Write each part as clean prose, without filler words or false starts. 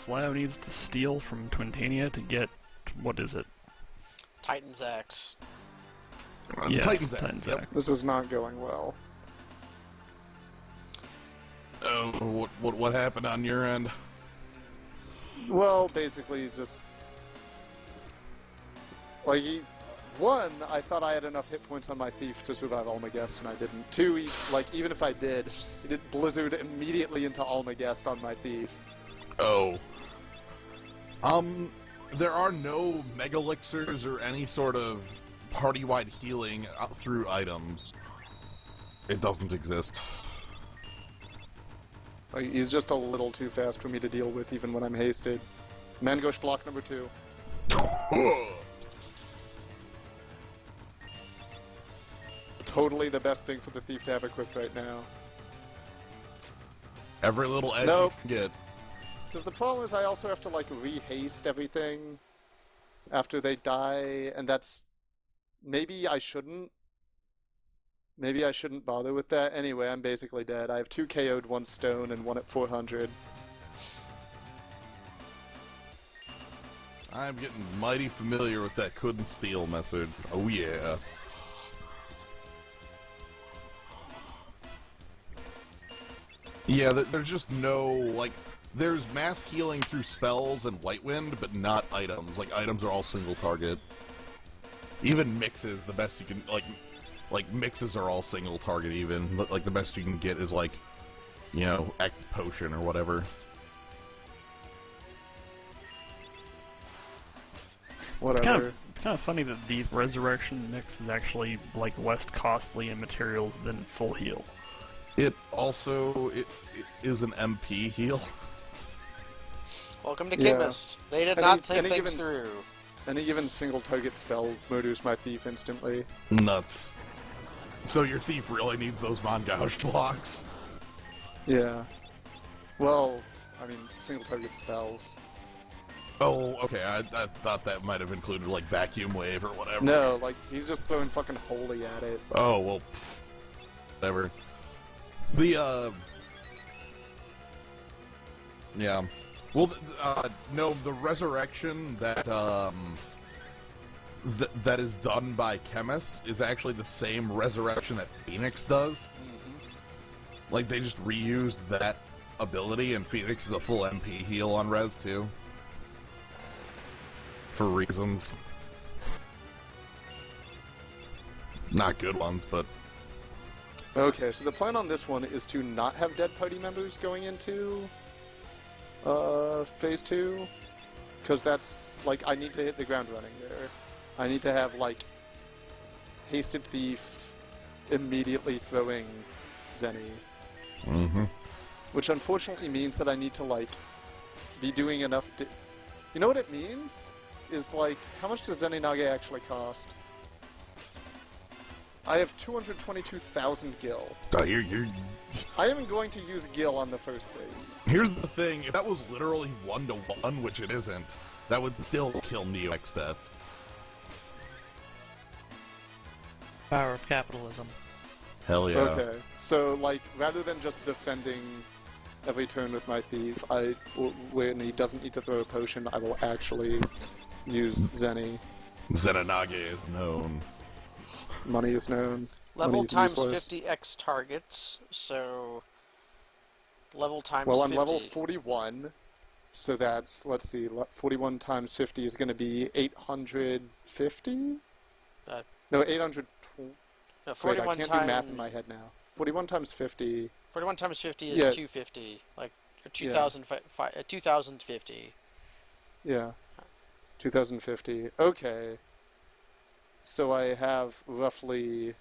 Slough needs to steal from Twintania to get, what is it? Titan's X. Yes, Titan's X. Titan's Yep. X. This is not going well. Oh, what happened on your end? Well, basically, he's just... Like, one, I thought I had enough hit points on my thief to survive Almagest, and I didn't. Two, even if I did, he did Blizzard immediately into Almagest on my thief. Oh. There are no Mega Elixirs or any sort of party-wide healing through items. It doesn't exist. Like, he's just a little too fast for me to deal with, even when I'm hasted. Mangosh block number 2. Totally the best thing for the thief to have equipped right now. Every little edge Nope. you can get. Because the problem is I also have to, like, re-haste everything after they die, and that's... Maybe I shouldn't. Maybe I shouldn't bother with that. Anyway, I'm basically dead. I have 2 KO'd, 1 stone, and 1 at 400. I'm getting mighty familiar with that couldn't steal message. Oh yeah. Yeah, there's just no, like, there's mass healing through spells and White Wind, but not items. Like, items are all single target. Even mixes, the best you can, like mixes are all single target even. Like, the best you can get is, like, you know, Act Potion or whatever. Whatever. It's kind of funny that the Resurrection mix is actually, like, less costly in materials than full heal. It also it is an MP heal. Welcome to Yeah. Chemist. They did not think things given- through. Any given single target spell murders my thief instantly. Nuts. So your thief really needs those Mongoused blocks. Yeah. Well, I mean, single target spells. Oh, okay. I thought that might have included, like, Vacuum Wave or whatever. No, like, he's just throwing fucking holy at it. Oh, well, whatever. The, yeah. Well, no, the resurrection that, that is done by chemists is actually the same resurrection that Phoenix does. Like, they just reuse that ability, and Phoenix is a full MP heal on res, too. For reasons. Not good ones, but... Okay, so the plan on this one is to not have dead party members going into phase 2, because that's, like, I need to hit the ground running there. I need to have, like, Hasted Thief immediately throwing Zenny. Which unfortunately means that I need to, like, be doing enough... You know what it means? Is, like, how much does Zenny Nage actually cost? I have 222,000 gil. Oh, you're... I am going to use gil on the first phase. Here's the thing, if that was literally 1-to-1, which it isn't, that would still kill Neo X Death. Power of capitalism. Hell yeah. Okay, so, like, rather than just defending every turn with my thief, when he doesn't need to throw a potion, I will actually use Zenny. Zenanage is known. Money is known. Level Money is times useless. 50x targets, so... Level times Well, I'm 50. level 41, so that's, let's see, 41 times 50 is going to be 850? No, 800... No, Wait, 41 I can't do math in my head now. 41 times 50... 41 times 50 is Yeah. 250. Like, 2050. Yeah. 2050. Okay. So I have roughly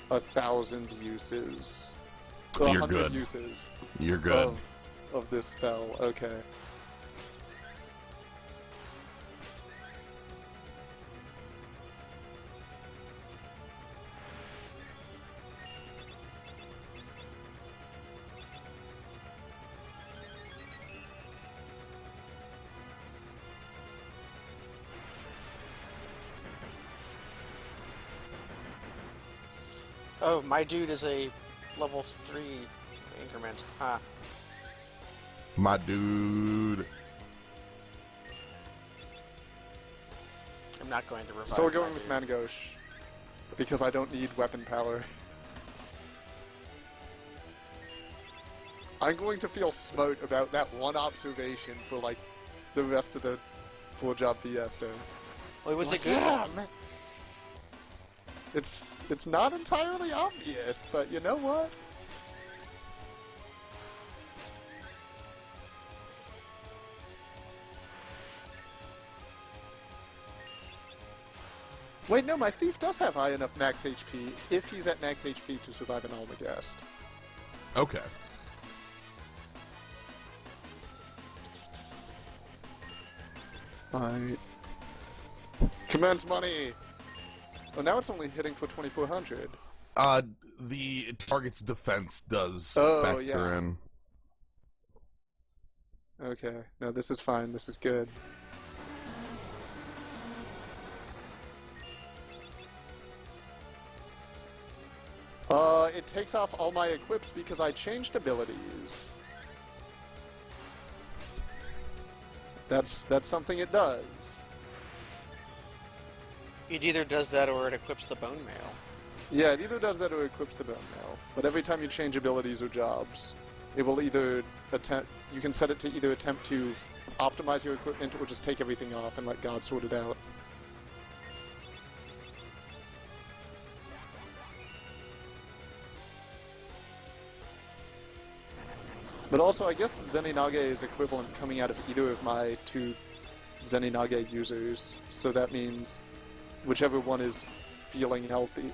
1,000 uses. You're 100 good. uses You're good. of this spell. Okay. Oh, my dude is a level 3 increment. Huh. My dude. I'm not going to revive. Still my going with dude. Mangosh. Because I don't need weapon power. I'm going to feel smote about that one observation for, like, the rest of the 4-job Fiesta. Well, it was Like, a good yeah, one. man. It's not entirely obvious, but you know what? Wait, no, my thief does have high enough max HP if he's at max HP to survive an Almagest. Okay. Alright. Commence money! Oh, now it's only hitting for 2400. The target's defense does Oh, factor yeah. in. Okay, no, this is fine, this is good. It takes off all my equips because I changed abilities. That's something it does. It either does that or it equips the bone mail. Yeah, it either does that or equips the bone mail. But every time you change abilities or jobs, it will either attempt. You can set it to either attempt to optimize your equipment or just take everything off and let God sort it out. But also, I guess Zeninage is equivalent coming out of either of my two Zeninage users, so that means whichever one is feeling healthy,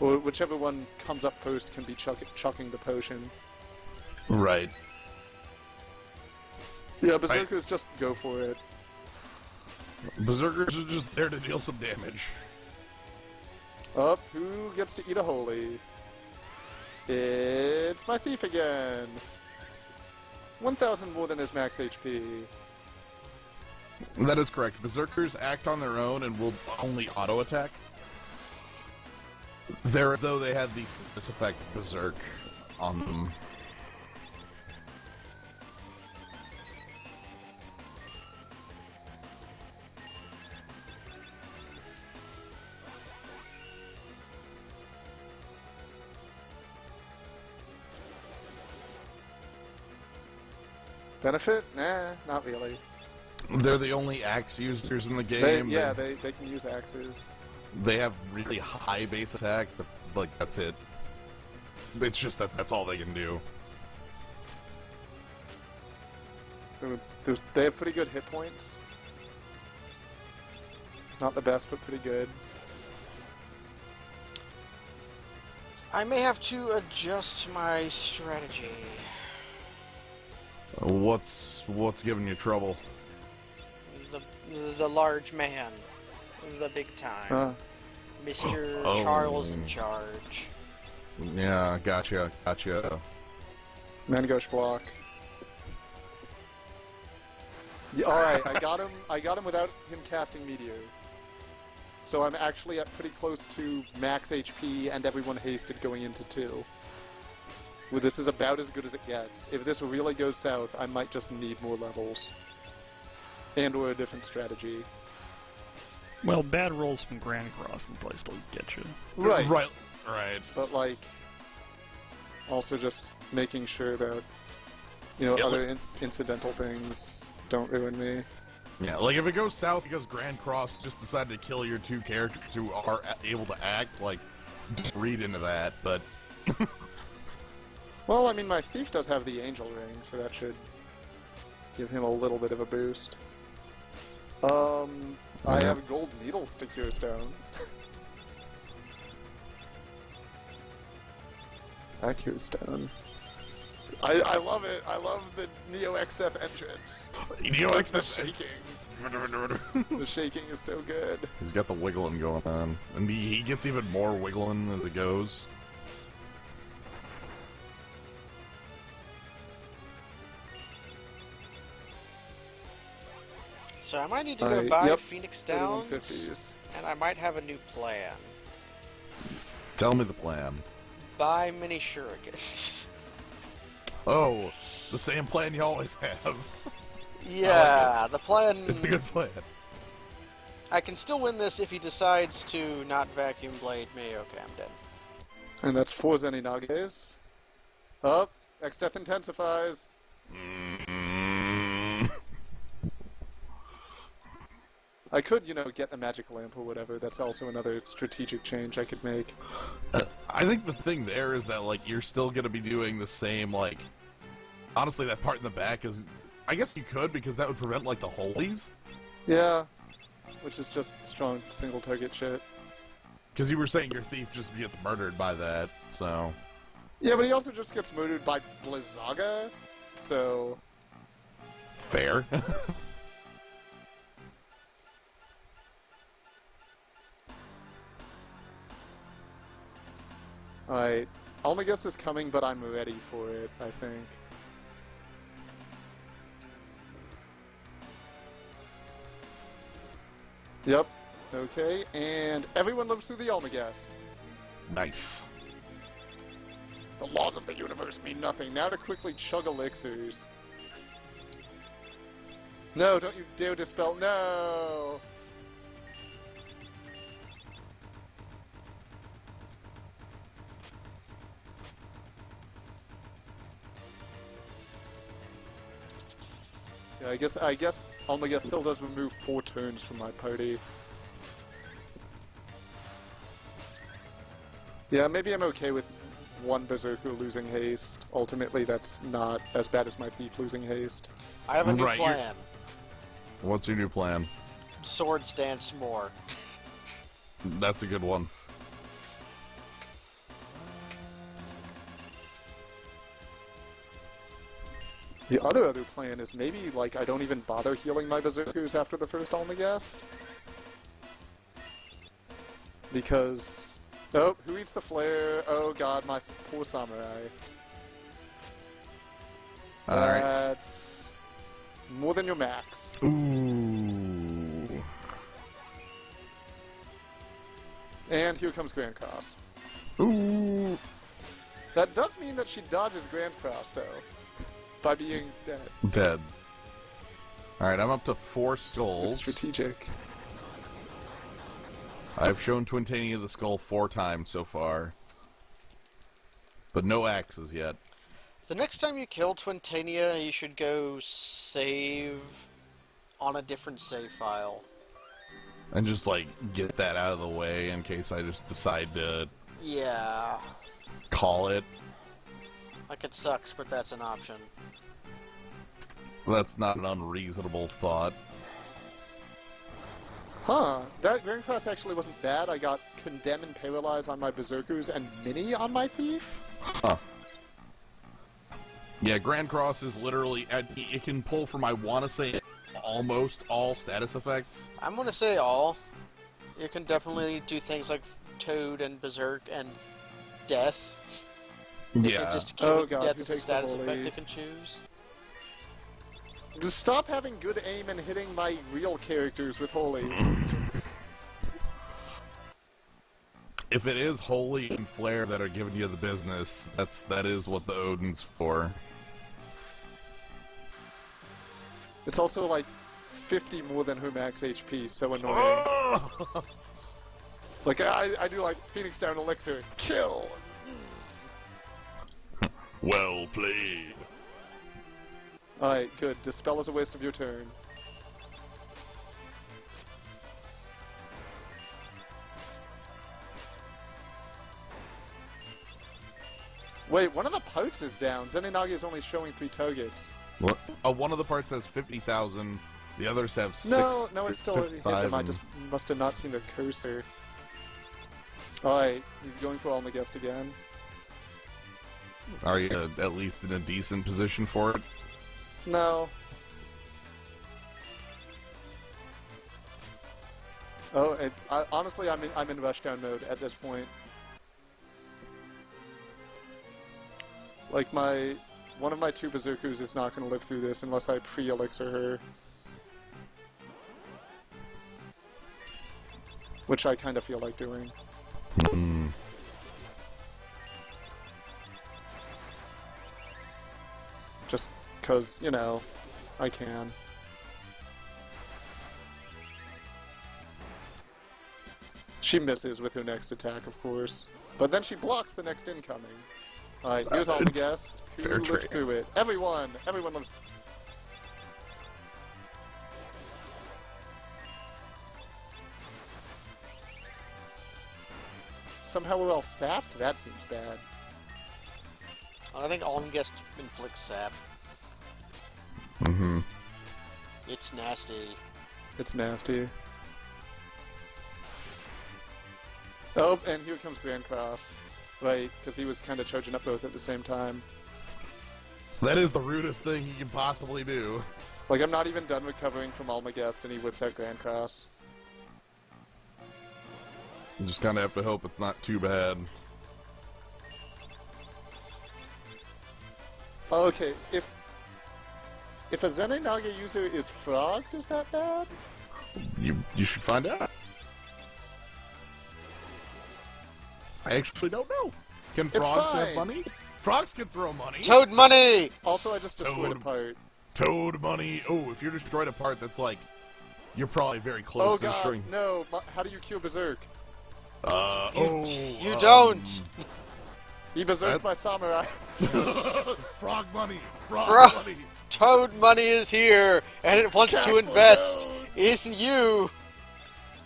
or whichever one comes up first can be chucking the potion. Right. Yeah, Berserkers just go for it. Berserkers are just there to deal some damage. Up, who gets to eat a holy? It's my thief again! 1,000 more than his max HP. That is correct. Berserkers act on their own and will only auto-attack. They're as though they had the status effect Berserk on them. Benefit? Nah, not really. They're the only axe users in the game. They can use axes. They have really high base attack, but, like, that's it. It's just that's all they can do. They have pretty good hit points. Not the best, but pretty good. I may have to adjust my strategy. What's giving you trouble? The large man. The big time. Mr. Charles in charge. Yeah, gotcha. Mangosh block. Yeah, alright, I got him without him casting Meteor. So I'm actually at pretty close to max HP and everyone hasted going into 2. Well, this is about as good as it gets. If this really goes south, I might just need more levels. And or a different strategy. Well, bad rolls from Grand Cross can probably still get you. Right. But, like, also just making sure that, you know, Yeah, other incidental things don't ruin me. yeah, like, if it goes south because Grand Cross just decided to kill your two characters who are able to act, like, just read into that, but... Well, I mean, my thief does have the angel ring, so that should give him a little bit of a boost. I have gold needles to cure stone. That cures stone. I love it. I love the Neo XF entrance. Neo The XF shaking. The shaking is so good. He's got the wiggling going on. And he gets even more wiggling as it goes. So I might need to go buy yep, Phoenix Downs, 5150s. and I might have a new plan. Tell me the plan. Buy mini shurikens. Oh, the same plan you always have. Yeah, the plan... It's a good plan. I can still win this if he decides to not vacuum blade me. Okay, I'm dead. And that's 4 Zeninages. Up. X-Death intensifies. I could, get a magic lamp or whatever. That's also another strategic change I could make. I think the thing there is that, like, you're still gonna be doing the same, like... Honestly, that part in the back is... I guess you could, because that would prevent, like, the holies. Yeah. Which is just strong single-target shit. Because you were saying your thief just gets murdered by that, so... Yeah, but he also just gets murdered by Blizzaga, so... Fair. Alright. Almagus is coming, but I'm ready for it, I think. Yep. Okay, and everyone lives through the Almagast. Nice. The laws of the universe mean nothing. Now to quickly chug elixirs. No, don't you dare dispel. No! Yeah, I guess Almagus still does remove 4 turns from my party. Yeah, maybe I'm okay with one Berserker losing haste. Ultimately, that's not as bad as my thief losing haste. I have a new Right, plan. What's your new plan? Swords dance more. That's a good one. The other plan is maybe, like, I don't even bother healing my Berserkers after the first Almagast. Because... Oh, who eats the flare? Oh god, my poor samurai. Alright. That's... more than your max. Ooh. And here comes Grand Cross. Ooh. That does mean that she dodges Grand Cross, though. By being dead. Dead. Alright, I'm up to 4 It's skulls. strategic. I've shown Twintania the skull 4 times so far. But no axes yet. The next time you kill Twintania, you should go save on a different save file. And just, like, get that out of the way in case I just decide to Yeah. call it. Like, it sucks, but that's an option. That's not an unreasonable thought. Huh, that Grand Cross actually wasn't bad. I got Condemn and Paralyze on my Berserkers and Mini on my Thief. Huh. Yeah, Grand Cross is literally... It can pull from, I want to say, almost all status effects. I'm gonna say all. You can definitely do things like Toad and Berserk and Death. Yeah. Just kill Oh god, Death who is a takes the status holy? effect they can choose. Just stop having good aim and hitting my real characters with Holy. If it is Holy and Flare that are giving you the business, that is what the Odin's for. It's also like 50 more than her max HP, so annoying. Like, I do like Phoenix Down Elixir, kill! Well played. Alright, good. Dispel is a waste of your turn. Wait, one of the parts is down. Zeninaga is only showing 3 targets. What? Oh, one of the parts has 50,000, the others have 6. No, it still hit them. I 55,000. just must have not seen the cursor. Alright, he's going for Almagest again. Are you at least in a decent position for it? No. Oh, honestly, I'm in rushdown mode at this point. Like one of my 2 Berserkers is not going to live through this unless I pre-elixir her. Which I kind of feel like doing. Mm. Just because, I can. She misses with her next attack, of course. But then she blocks the next incoming. Alright, here's all the guests. Who Fair lives trade. through it? Everyone! Everyone lives. Somehow we're all sapped? That seems bad. I think Almgest inflicts sap. Mm-hmm. It's nasty. It's nasty. Oh, and here comes Grand Cross. Right, because he was kind of charging up both at the same time. That is the rudest thing he can possibly do. Like, I'm not even done recovering from Almagest, and he whips out Grand Cross. You just kind of have to hope it's not too bad. Okay, if a Zene Naga user is frogged, is that bad? You should find out. I actually don't know. Can It's frogs fine. have money? Frogs can throw money. Toad money! Also, I just destroyed a Toad. part. Toad money. Oh, if you're destroyed a part that's like, you're probably very close Oh to god, destroying. no. How do you cure Berserk? You don't! He berserked my samurai. Frog money. Frog Frog- money. Toad money is here, and it wants Cash to for invest toads. in you!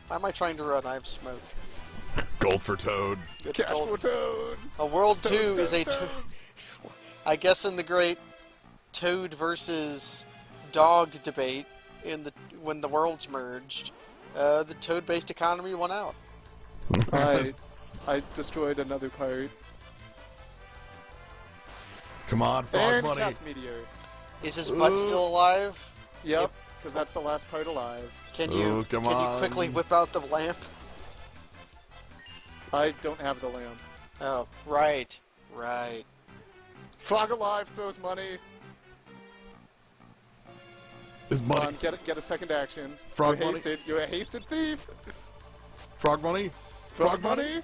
Why am I trying to run? I have smoke. Gold for Toad. Good Cash gold. for toads. A World 2 Toads, is a toads, toad. toads. I guess in the great Toad versus Dog debate, when the worlds merged, the Toad-based economy won out. I destroyed another part. Come on, frog And money. cast Meteor. Is his butt still alive? Yep, because that's the last part alive. Can you come can you on. quickly whip out the lamp? I don't have the lamp. Oh, right. Frog alive throws money. Is Come money. on, get a second action. Frog You're money? hasted. You're a hasted thief. Frog money. Frog money?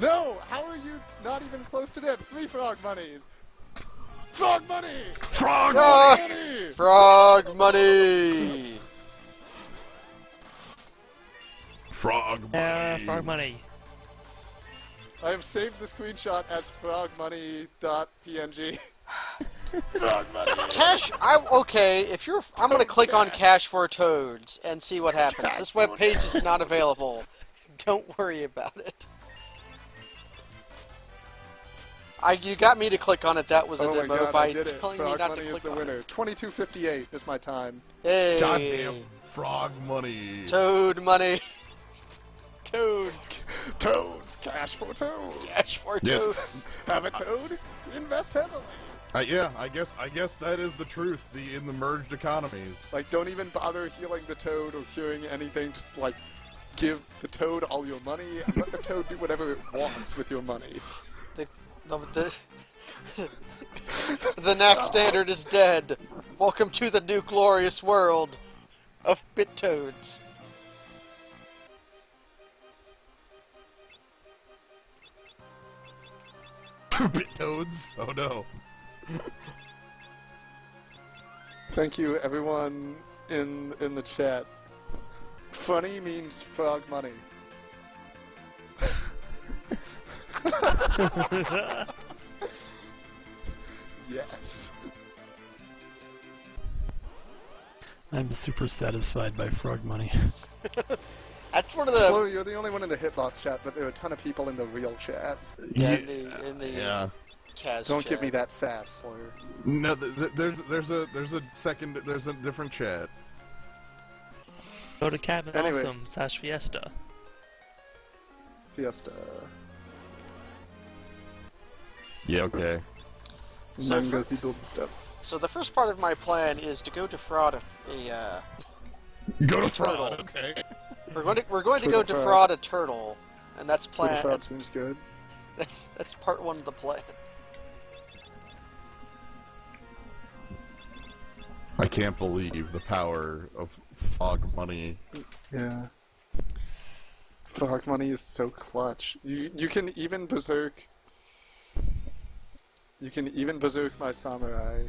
No! How are you not even close to dead? 3 frog monies! Frog money! Frog Ah! money. Money! Frog money! Frog money. frog money. I have saved the screenshot as frogmoney.png. Frog money! Cash, I'm gonna click on Cash for Toads and see what happens. Cash This for web page is not available. Don't worry about it. You got me to click on it. That was a Oh my demo god, by I did it. telling me Frog not money to is click the on winner. it. 22:58 is my time. Hey, Goddamn frog money. Toad money. Toads. Toads! Cash for toads! Cash for Yes. Toads. Have a toad? Invest heavily! Yeah, I guess that is the truth. In the merged economies. Like, don't even bother healing the toad or curing anything. Just, like, give the toad all your money and let the toad do whatever it wants with your money. The knack standard is dead. Welcome to the new glorious world of bit toads. Bit toads. Oh no. Thank you, everyone in the chat. Funny means frog money. Yes. I'm super satisfied by frog money. That's one of the Slow, you're the only one in the hitbox chat, but there are a ton of people in the real chat. in the Yeah. Kaz Don't chat. give me that sass, Slur. No, there's a different chat. Go to Cabin Anyway. Awesome / Fiesta. Fiesta. Yeah, okay. So Manga Zidle stuff. So the first part of my plan is to go defraud Go to turtle. fraud. Okay. we're going to go Turtle defraud a turtle, and that's Twitter plan. fraud seems good. That's part 1 of the plan. I can't believe the power of fog money. Yeah. Frog money is so clutch. You can even berserk. You can even berserk my samurai,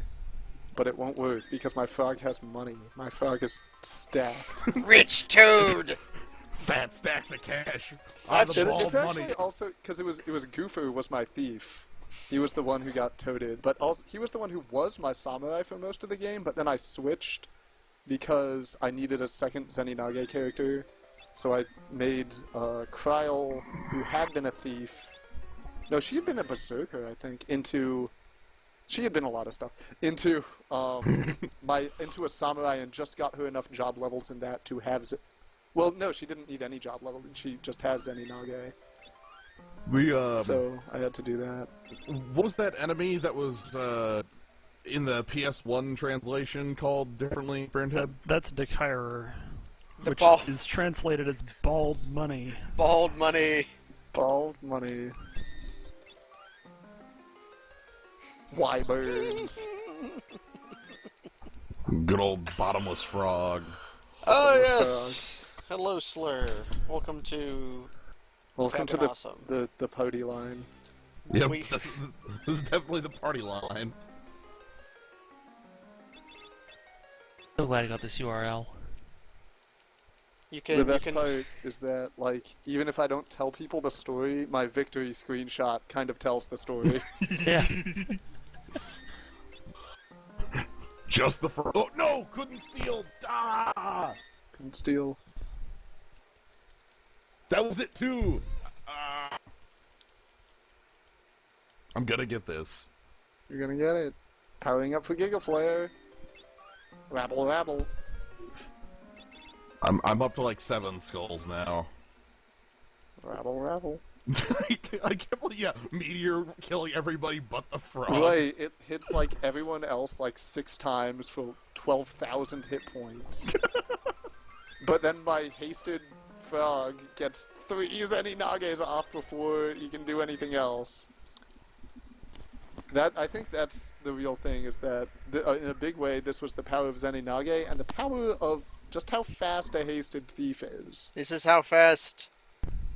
but it won't work because my frog has money. My frog is stacked. Rich toad. Fat stacks of cash. Such the a- bald It's actually money. also because it was Goofer who was my thief. He was the one who got toted, but also he was the one who was my samurai for most of the game. But then I switched because I needed a second Zeninage character, so I made Kryl, who had been a thief. No, she had been a berserker, I think. She had been a lot of stuff. Into into a samurai, and just got her enough job levels in that to have. Well, no, she didn't need any job level. She just has Zeninage. So I had to do that. What was that enemy that was in the PS1 translation called differently, Brandhead? That's Dekairer, The which ball- is translated as bald money. Bald money. Bald money. Wyverns. Good old bottomless frog. Oh Bottomless yes. Hello, Slur. Welcome to. Welcome to Fucking awesome. the party line. Yep, We- this is definitely the party line. So glad I got this URL. You can. The best you can. part is that, like, even if I don't tell people the story, my victory screenshot kind of tells the story. Yeah. Just the frog. Oh no! Couldn't steal. Ah! Couldn't steal. That was it too. I'm gonna get this. You're gonna get it. Powering up for Giga Flare. Rabble, rabble. I'm up to like 7 skulls now. Rabble, rabble. I can't believe, yeah, meteor killing everybody but the frog. Right, it hits, like, everyone else, like, 6 times for 12,000 hit points. But then my hasted frog gets 3 Zeninages off before he can do anything else. I think that's the real thing, is that, in a big way, this was the power of Zeninage, and the power of just how fast a hasted thief is. This is how fast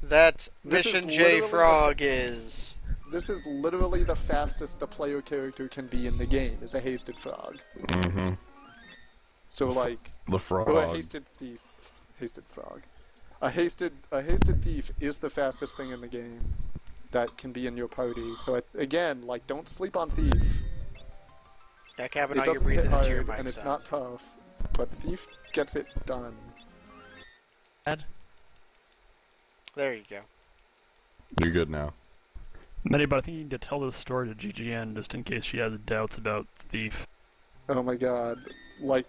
that This is Mission J literally the- Frog is. This is literally the fastest the player character can be in the game, is a hasted frog. Mm-hmm. So, like, The frog. well, a hasted thief, hasted frog. A hasted thief is the fastest thing in the game that can be in your party. So again, like, don't sleep on thief. Yeah, Kevin, It now you're doesn't hit breathing into your hard, mic and it's sound. not tough, but thief gets it done. Dad? There you go. You're good now. Many, but I think you need to tell this story to GGN just in case she has doubts about Thief. Oh my god, like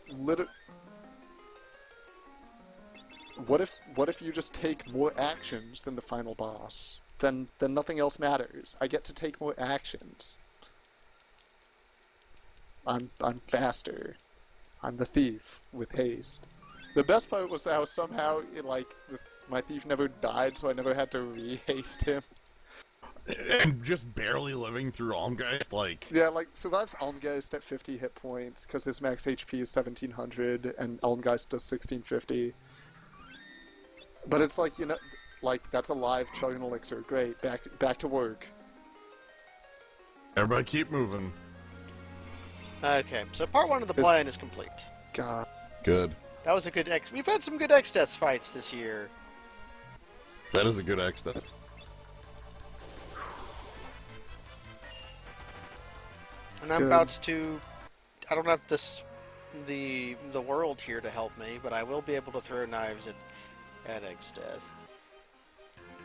What if you just take more actions than the final boss? Then nothing else matters. I get to take more actions. I'm faster. I'm the thief with haste. The best part was how somehow my thief never died, so I never had to re-haste him. And just barely living through Almgeist, like... Yeah, like, survives Almgeist at 50 hit points, because his max HP is 1700, and Almgeist does 1650. But it's like, like, that's a live Chug Elixir. Great, back to work. Everybody keep moving. Okay, so part 1 of the It's- plan is complete. God. Good. That was a good We've had some good X-Death fights this year. That is a good X stuff. And I'm good. about to... I don't have the world here to help me, but I will be able to throw knives at X-Death.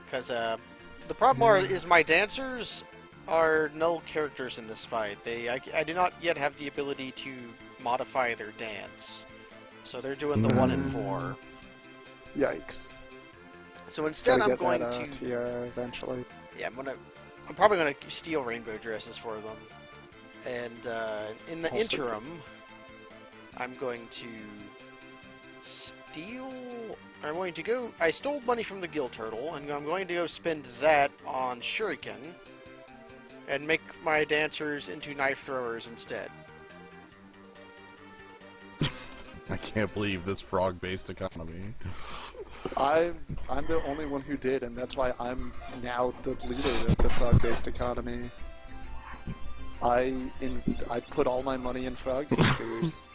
Because, the problem is my dancers are null characters in this fight. I do not yet have the ability to modify their dance. So they're doing the 1 and 4. Yikes. So instead Gotta I'm get going that, to... tiara eventually. Yeah, I'm probably gonna steal rainbow dresses for them. And in the Also- interim, I'm going to steal. I'm going to go. I stole money from the Gill Turtle, and I'm going to go spend that on Shuriken, and make my dancers into knife throwers instead. I can't believe this frog-based economy. I'm the only one who did, and that's why I'm now the leader of the frog-based economy. I put all my money in frog features,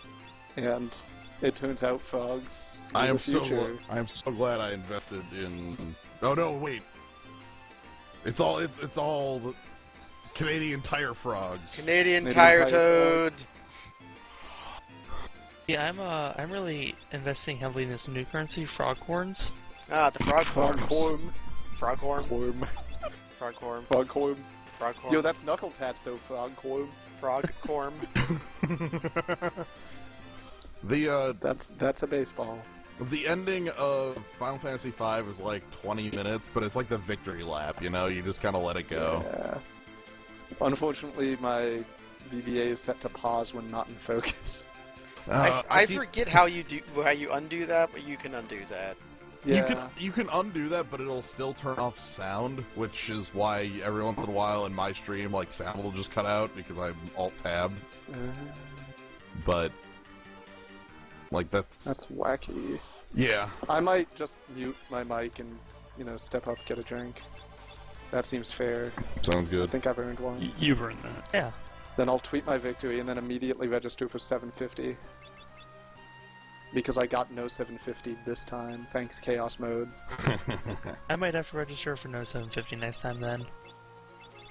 and it turns out frogs. I am the future. I am so glad I invested in. Oh no, wait. It's all the Canadian tire frogs. Canadian Canadian tire tire toad. Yeah, I'm really investing heavily in this new currency, frog horns. Ah, the frog horns. Foghorn. Foghorn. Foghorn. Foghorn. Foghorn. Foghorn. Yo, that's knuckle tats though, Foghorn. Frogcorn. That's a baseball. The ending of Final Fantasy V is like 20 minutes, but it's like the victory lap, you know? You just kind of let it go. Yeah. Unfortunately, my VBA is set to pause when not in focus. I forget how you undo that, but you can undo that. Yeah. You can undo that, but it'll still turn off sound, which is why every once in a while in my stream, like, sound will just cut out because I'm alt-tabbed. But, like, That's wacky. Yeah. I might just mute my mic and, step up, get a drink. That seems fair. Sounds I good. think I've earned one. You've earned that. Yeah. Then I'll tweet my victory and then immediately register for 750. Because I got no 750 this time, thanks Chaos Mode. I might have to register for no 750 next time then.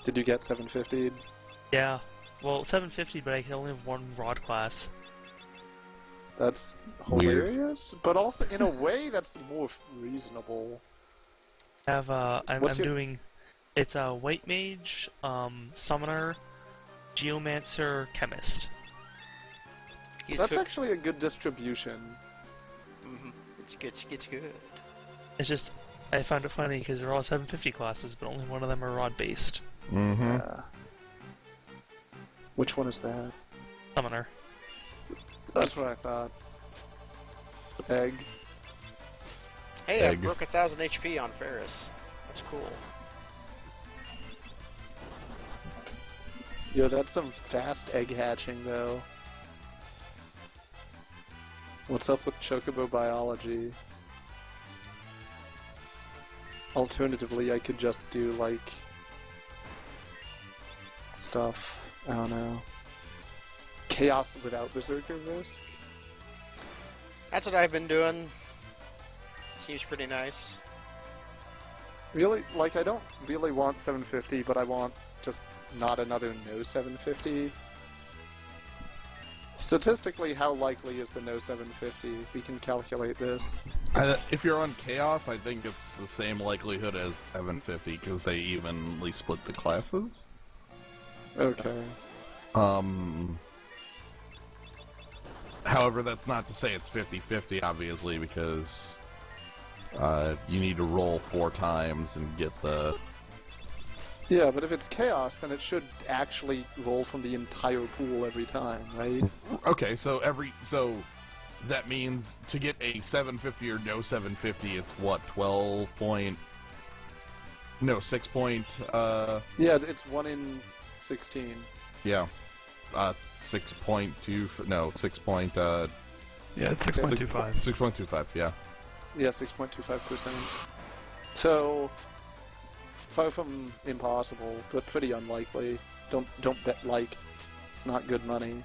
Did you get 750? Yeah. Well, 750, but I can only have one rod class. That's Weird. hilarious, but also in a way that's more reasonable. I have I'm What's your- doing. It's a white mage, summoner, geomancer, chemist. That's actually a good distribution. It's good. It's good. It's just I found it funny because they're all 750 classes, but only one of them are rod based. Mm-hmm. Yeah. Which one is that? Summoner. That's what I thought. Egg. Hey, I Egg. broke 1,000 HP on Ferris. That's cool. Yo, that's some fast egg hatching, though. What's up with Chocobo biology? Alternatively, I could just do, like, stuff. I don't know. Chaos without Berserker Risk? That's what I've been doing. Seems pretty nice. Really, like, I don't really want 750, but I want just not another no 750. Statistically, how likely is the no 750? We can calculate this. If you're on Chaos, I think it's the same likelihood as 750 because they evenly split the classes. Okay. However, that's not to say it's 50-50, obviously, because you need to roll 4 times and get the... Yeah, but if it's Chaos, then it should actually roll from the entire pool every time, right? Okay, so that means to get a 750 or no 750, it's what, 12 point... No, 6 point, Yeah, it's 1 in 16. yeah. 6.2... No, 6 point, Yeah, it's 6.25. 6.25, yeah. Yeah, 6.25%. So, far from impossible, but pretty unlikely. Don't bet like. It's not good money.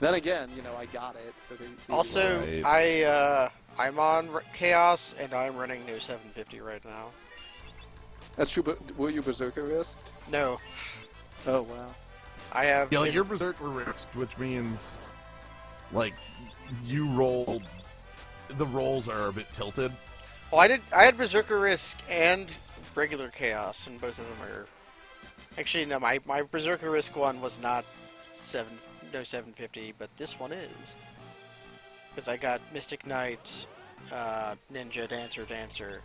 Then again, I got it. So Also, Right. I'm on Chaos, and I'm running new 750 right now. That's true, but were you Berserker risked? No, Oh, wow. I have... Yeah, like, missed- you're Berserker risked, which means, like, you rolled... The rolls are a bit tilted. Well, I had Berserker Risk and regular Chaos, and both of them are... Actually, no, my Berserker Risk one was not 750, but this one is. Because I got Mystic Knight, Ninja, Dancer.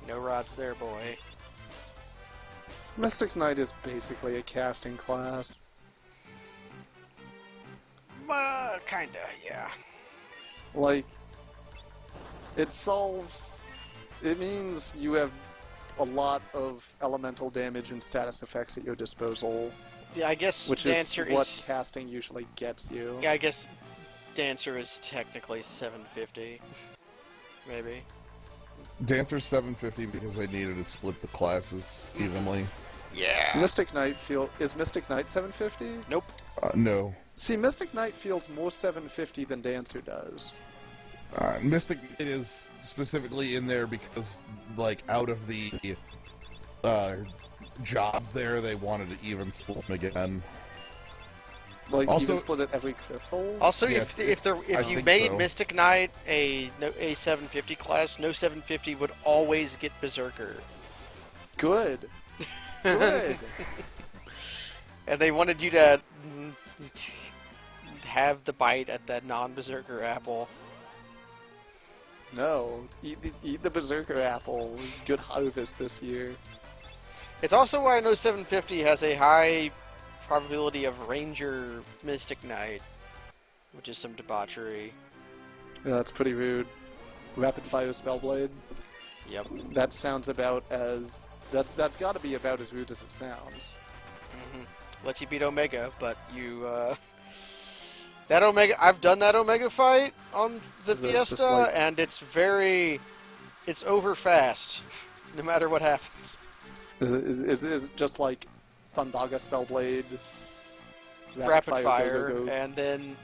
No rods there, boy. Mystic Knight is basically a casting class. Kinda, yeah. Like, it solves... It means you have a lot of elemental damage and status effects at your disposal, Yeah, I guess which Dancer is what is... casting usually gets you. Yeah, I guess Dancer is technically 750. Maybe. Dancer's 750 because they needed to split the classes evenly. Yeah. Mystic Knight is Mystic Knight 750? Nope. No. See, Mystic Knight feels more 750 than Dancer does. Mystic Knight is specifically in there because, like, out of the jobs there, they wanted to even split them again. Like, Also- even split it every crystal? Also, Yeah, if I you think made so. Mystic Knight a 750 class, no 750 would always get Berserker. Good. Good. And they wanted you to have the bite at that non-Berserker apple. No. Eat the Berserker apple. Good harvest this year. It's also why I know 750 has a high probability of Ranger Mystic Knight, which is some debauchery. Yeah, that's pretty rude. Rapid Fire Spellblade. Yep. That sounds about as... That's got to be about as rude as it sounds. Lets you beat Omega, but you, that Omega, I've done that Omega fight on the Is it just Fiesta, like- and it's over fast, no matter what happens. Is it just like Thundaga Spellblade, Rapid fire, Go, go, go. and then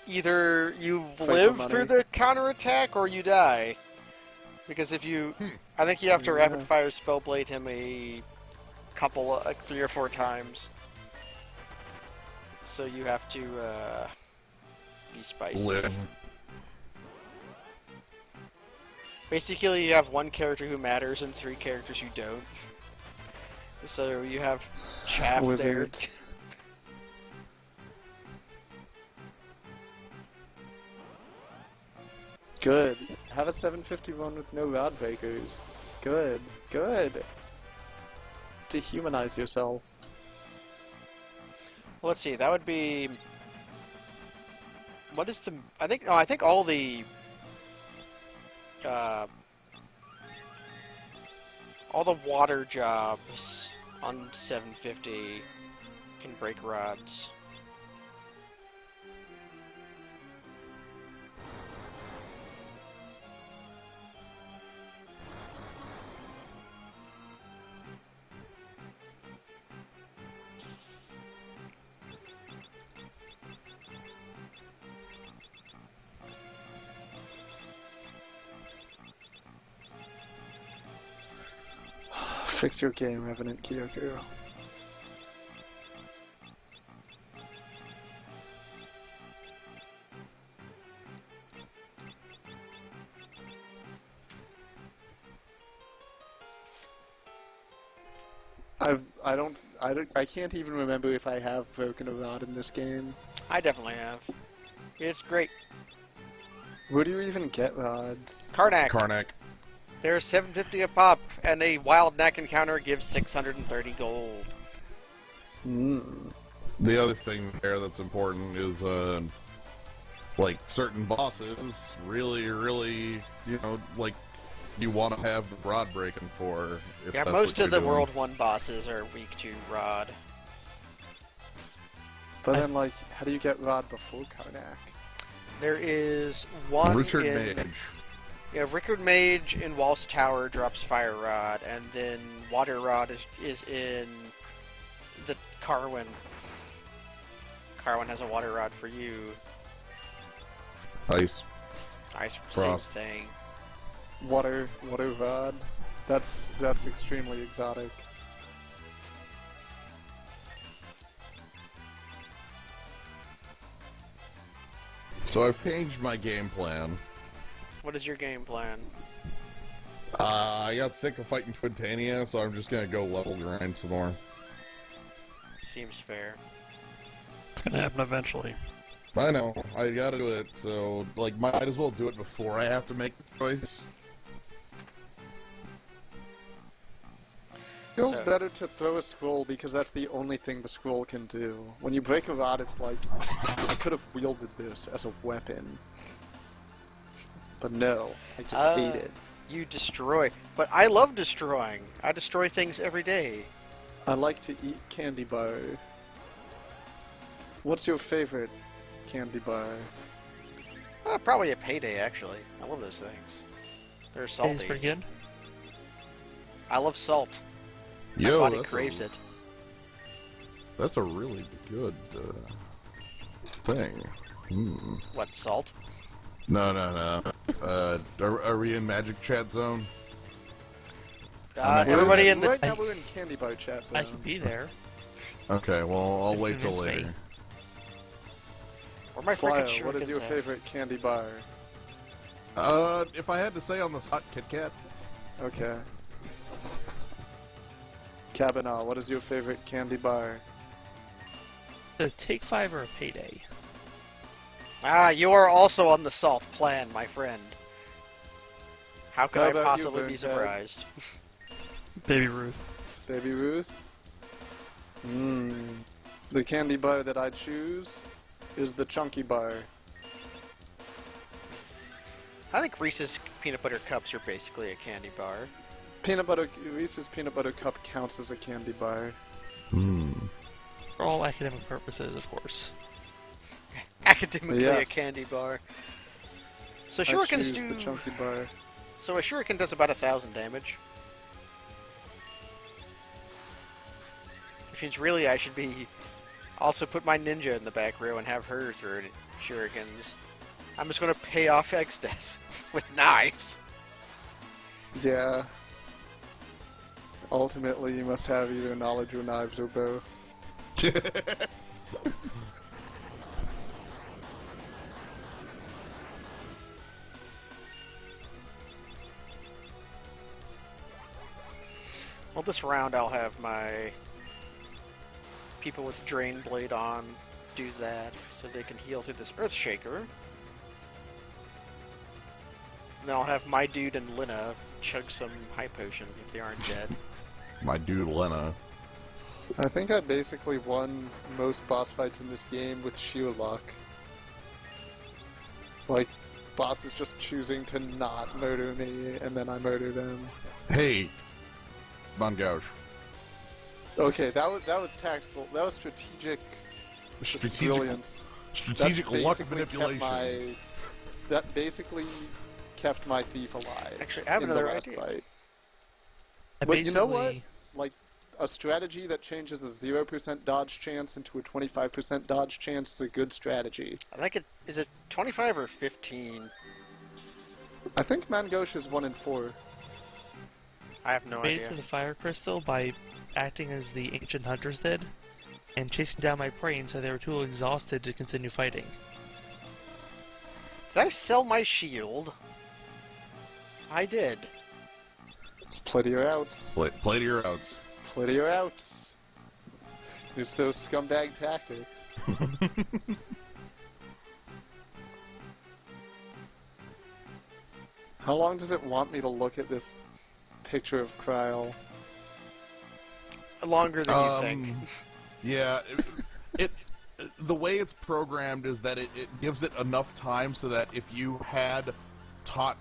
either you for live money. through the counterattack or you die. Because if you, I think you have to Yeah. Rapid Fire Spellblade him a couple, like 3 or 4 times. So you have to be spicy. Live. Basically, you have 1 character who matters and 3 characters who don't. So you have Chaff Wizards. Good. Have a 751 with no rod breakers. Good. Good. Dehumanize yourself. Well, let's see. That would be. What is the? I think all the. All the water jobs on 750 can break rods. Fix your game, Revenant Kyoko. I can't even remember if I have broken a rod in this game. I definitely have. It's great. Where do you even get rods? Karnak. Karnak. There's 750 a pop, and a wild neck encounter gives 630 gold. Mm. The other thing there that's important is, like, certain bosses really, you know, like, you want to have the rod breaking for. If Yeah, that's most what of the you're doing. World 1 bosses are weak to rod. But then, like, how do you get rod before Karnak? There is one Richard in... Mage. Yeah, Rickard Mage in Waltz Tower drops Fire Rod, and then Water Rod is in the Carwin. Carwin has a Water Rod for you. Ice. Ice, same Frost. thing. Water rod. That's extremely exotic. So I've changed my game plan. What is your game plan? I got sick of fighting Twintania, so I'm just gonna go level grind some more. Seems fair. It's gonna happen eventually. I know, I gotta do it, so, like, might as well do it before I have to make the choice. Feels So- better to throw a scroll because that's the only thing the scroll can do. When you break a rod, it's like, I could have wielded this as a weapon. But no, I just ate it. You destroy. But I love destroying. I destroy things every day. I like to eat candy bar. What's your favorite candy bar? Probably a Payday, actually. I love those things. They're It's salty. pretty good. I love salt. My Yo, body that's craves it. That's a really good thing. Hmm. What, salt? No. Are we in Magic Chat Zone? Everybody in the... Right now we're in Candy Bar chat zone. I can be there. Okay, well, I'll If wait till convince me. later. Where my Slyo, freaking what is shurikens your at? favorite candy bar? If I had to say on the spot, Kit Kat. Okay. Kavanaugh, what is your favorite candy bar? The Take 5 or a Payday? Ah, you are also on the salt plan, my friend. How could How I about you, possibly be Boomhead? surprised? Baby Ruth. Baby Ruth? The candy bar that I choose is the Chunky Bar. I think Reese's peanut butter cups are basically a candy bar. Reese's Peanut Butter Cup counts as a candy bar. For all academic purposes, of course. Academically a Yes. candy bar. So I shurikens choose do... the Chunky Bar. So a shuriken does about 1,000 damage. Which means really I should be... Also put my ninja in the back row and have her throw shurikens. I'm just gonna pay off X Death with knives. Yeah. Ultimately, you must have either knowledge or knives or both. Well, this round I'll have my people with Drain Blade on do that, so they can heal through this Earthshaker. And I'll have my dude and Lina chug some high potion if they aren't dead. My dude Lena. I think I basically won most boss fights in this game with sheer luck. Like, bosses just choosing to not murder me, and then I murder them. Hey, Von Gauche. Okay, that was tactical. That was strategic. Just brilliance. Strategic That luck basically manipulation. That basically kept my thief alive. Actually, I have in another the last idea. fight. I But you know what? basically- Like, a strategy that changes a 0% dodge chance into a 25% dodge chance is a good strategy. I think is it 25 or 15? I think Mangosh is 1 in 4. I have no made it idea. to the fire crystal by acting as the ancient hunters did, and chasing down my prey until they were too exhausted to continue fighting. Did I sell my shield? I did. It's play to your outs. Play to your outs. Play to your outs. It's those scumbag tactics. How long does it want me to look at this picture of Kryl? Longer than you think. Yeah, the way it's programmed is that it gives it enough time so that if you had taught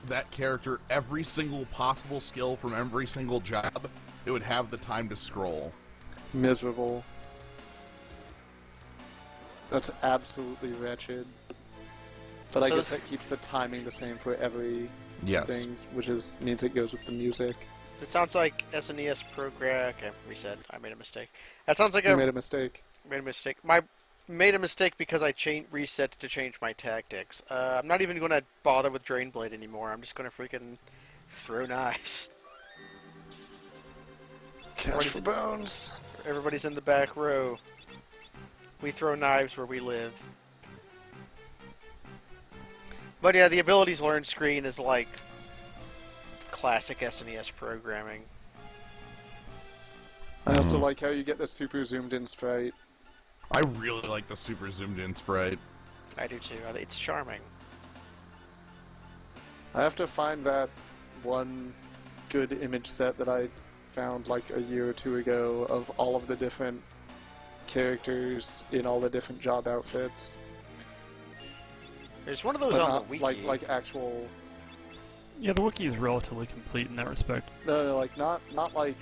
that character every single possible skill from every single job, it would have the time to scroll. Miserable. That's absolutely wretched. But I So guess that keeps the timing the same for every Yes. thing, which means it goes with the music. It sounds like SNES program. Okay, reset. I made a mistake. That sounds like You I made a mistake. made a mistake. Made a mistake because I reset to change my tactics. I'm not even going to bother with Drain Blade anymore. I'm just going to freaking throw knives. Catch for bones. Everybody's in the back row. We throw knives where we live. But yeah, the abilities learn screen is like classic SNES programming. I also like how you get the super zoomed in sprite. I really like the super zoomed in sprite. I do too. It's charming. I have to find that one good image set that I found like a year or two ago of all of the different characters in all the different job outfits. There's one of those But on not the wiki. like actual Yeah, the wiki is relatively complete in that respect. no, like not like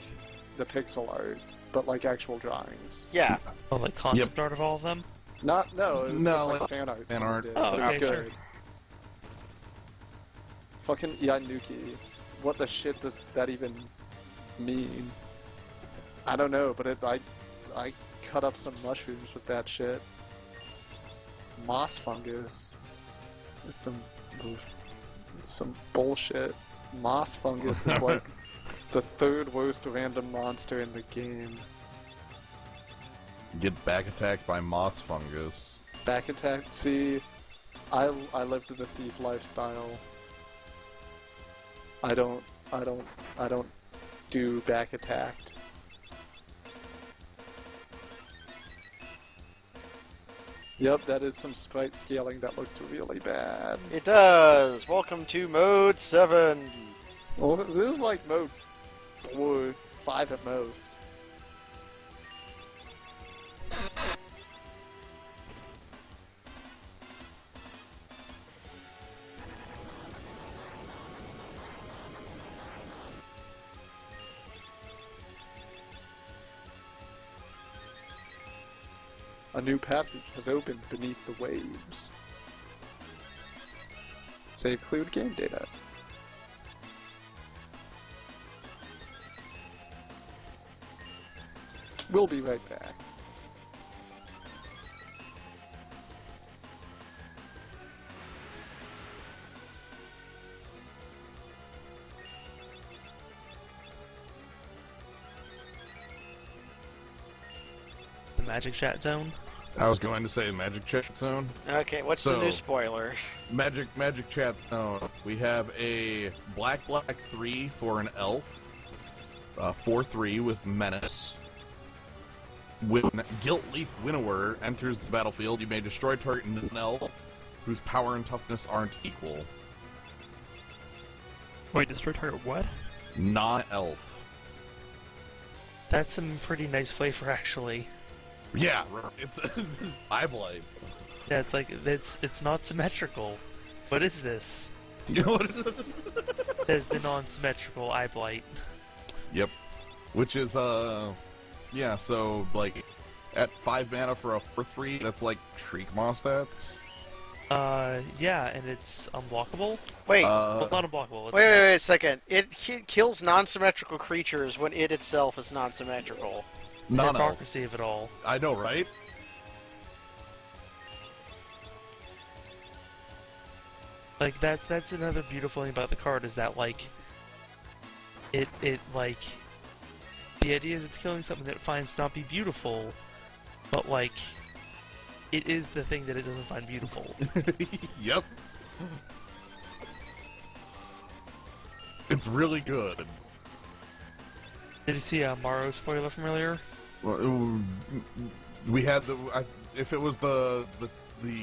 the pixel art, but like actual drawings. Yeah. Oh, like concept art of all of them? It was No, just like like fan art. fan someone art. did, Oh, but it was okay, good. sure. Fucking Yanuki. What the shit does that even mean? I don't know, but I cut up some mushrooms with that shit. Moss fungus is some bullshit. Moss fungus is like the third worst random monster in the game. Get back attacked by moss fungus. Back attack. See, I lived the thief lifestyle. I don't do back attacked. Yep, that is some sprite scaling that looks really bad. It does! Welcome to Mode 7! Well, this is like mode 4, 5 at most. A new passage has opened beneath the waves. Save cleared game data. We'll be right back. The magic chat zone. I was going to say Magic Chat Zone. Okay, what's the So- new spoiler? Magic Chat Zone. We have a black 3 for an elf. 4/3 with Menace. When Guilt Leaf Winnower enters the battlefield, you may destroy target non-elf whose power and toughness aren't equal. Wait, destroy target what? Non-elf. That's some pretty nice flavor, actually. Yeah, it's eye blight. Yeah, it's like it's not symmetrical. What is this? You know what? There's the non-symmetrical eye blight. Yep. Which is yeah. So like at 5 mana for a 4/3, that's like Shriek Moss stats. Yeah, and it's unblockable. Wait, Well, not unblockable. It's wait a second. It kills non-symmetrical creatures when it itself is non-symmetrical. the Non-elf. hypocrisy of it all. I know, right? Like that's another beautiful thing about the card is that like it like the idea is it's killing something that it finds to not be beautiful, but like it is the thing that it doesn't find beautiful. Yep. It's really good. Did you see a Morrow spoiler from earlier? Well, we had if it was the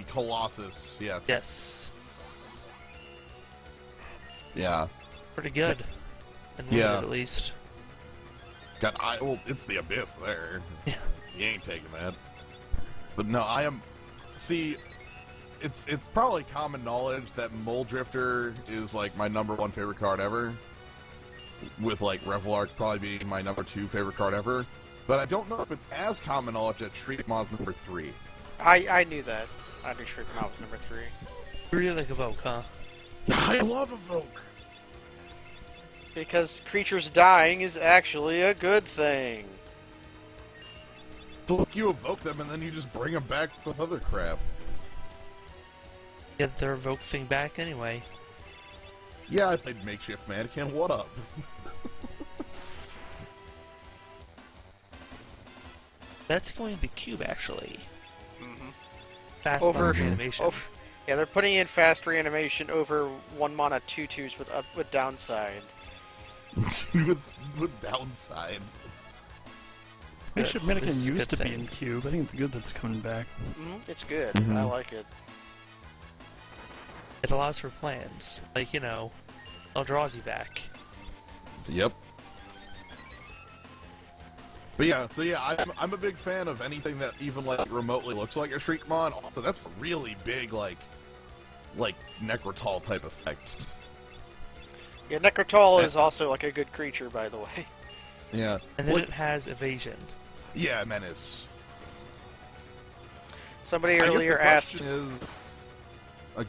Colossus, yes. Yes. Yeah. Pretty good. And Yeah. at least. Well, it's the Abyss there. Yeah. You ain't taking that. But no, I am. See, it's probably common knowledge that Mole Drifter is like my #1 favorite card ever. With like Revelark probably being my #2 favorite card ever. But I don't know if it's as common knowledge that Shriekmaw's #3. I knew that. I knew Shriekmaw was number 3. You really like Evoke, huh? I love Evoke! Because creatures dying is actually a good thing. So look, you evoke them and then you just bring them back with other crap. Get their Evoke thing back anyway. Yeah, I played Makeshift Mannequin, what up? That's going to cube actually. Mm-hmm. Fast Over, animation. yeah, they're putting in fast reanimation over 1 mana 2/2s with downside. with downside. Makeshift Good. Mannequin This is a used to good be thing. in Cube. I think it's good that's coming back. It's good. Mhm. I like it. It allows for plans. Like, you know, Eldrazi back. Yep. But yeah, so yeah, I'm a big fan of anything that even like remotely looks like a Shriekmon. Also, that's a really big like Necrotal type effect. Yeah, Necrotal is also like a good creature, by the way. Yeah. And then Well, it has evasion. yeah, Menace. Somebody I guess the earlier asked. question is,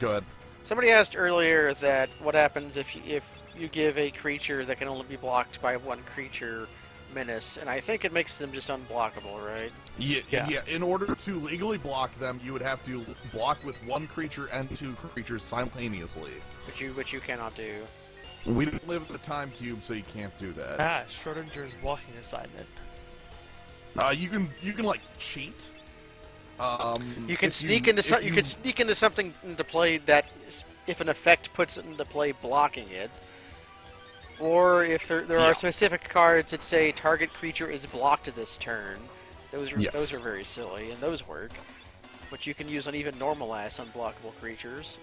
go ahead. Somebody asked earlier that what happens if you give a creature that can only be blocked by one creature menace, and I think it makes them just unblockable, right? Yeah, Yeah. yeah. In order to legally block them, you would have to block with one creature and two creatures simultaneously. Which you cannot do. We don't live in a time cube, so you can't do that. Ah, Schrodinger's walking assignment. You can like cheat. You can if sneak you- into if you can sneak into something into play that if an effect puts it into play blocking it, or if there Yeah. are specific cards that say target creature is blocked this turn. Those Yes. are very silly, and those work. But you can use on even normal ass unblockable creatures,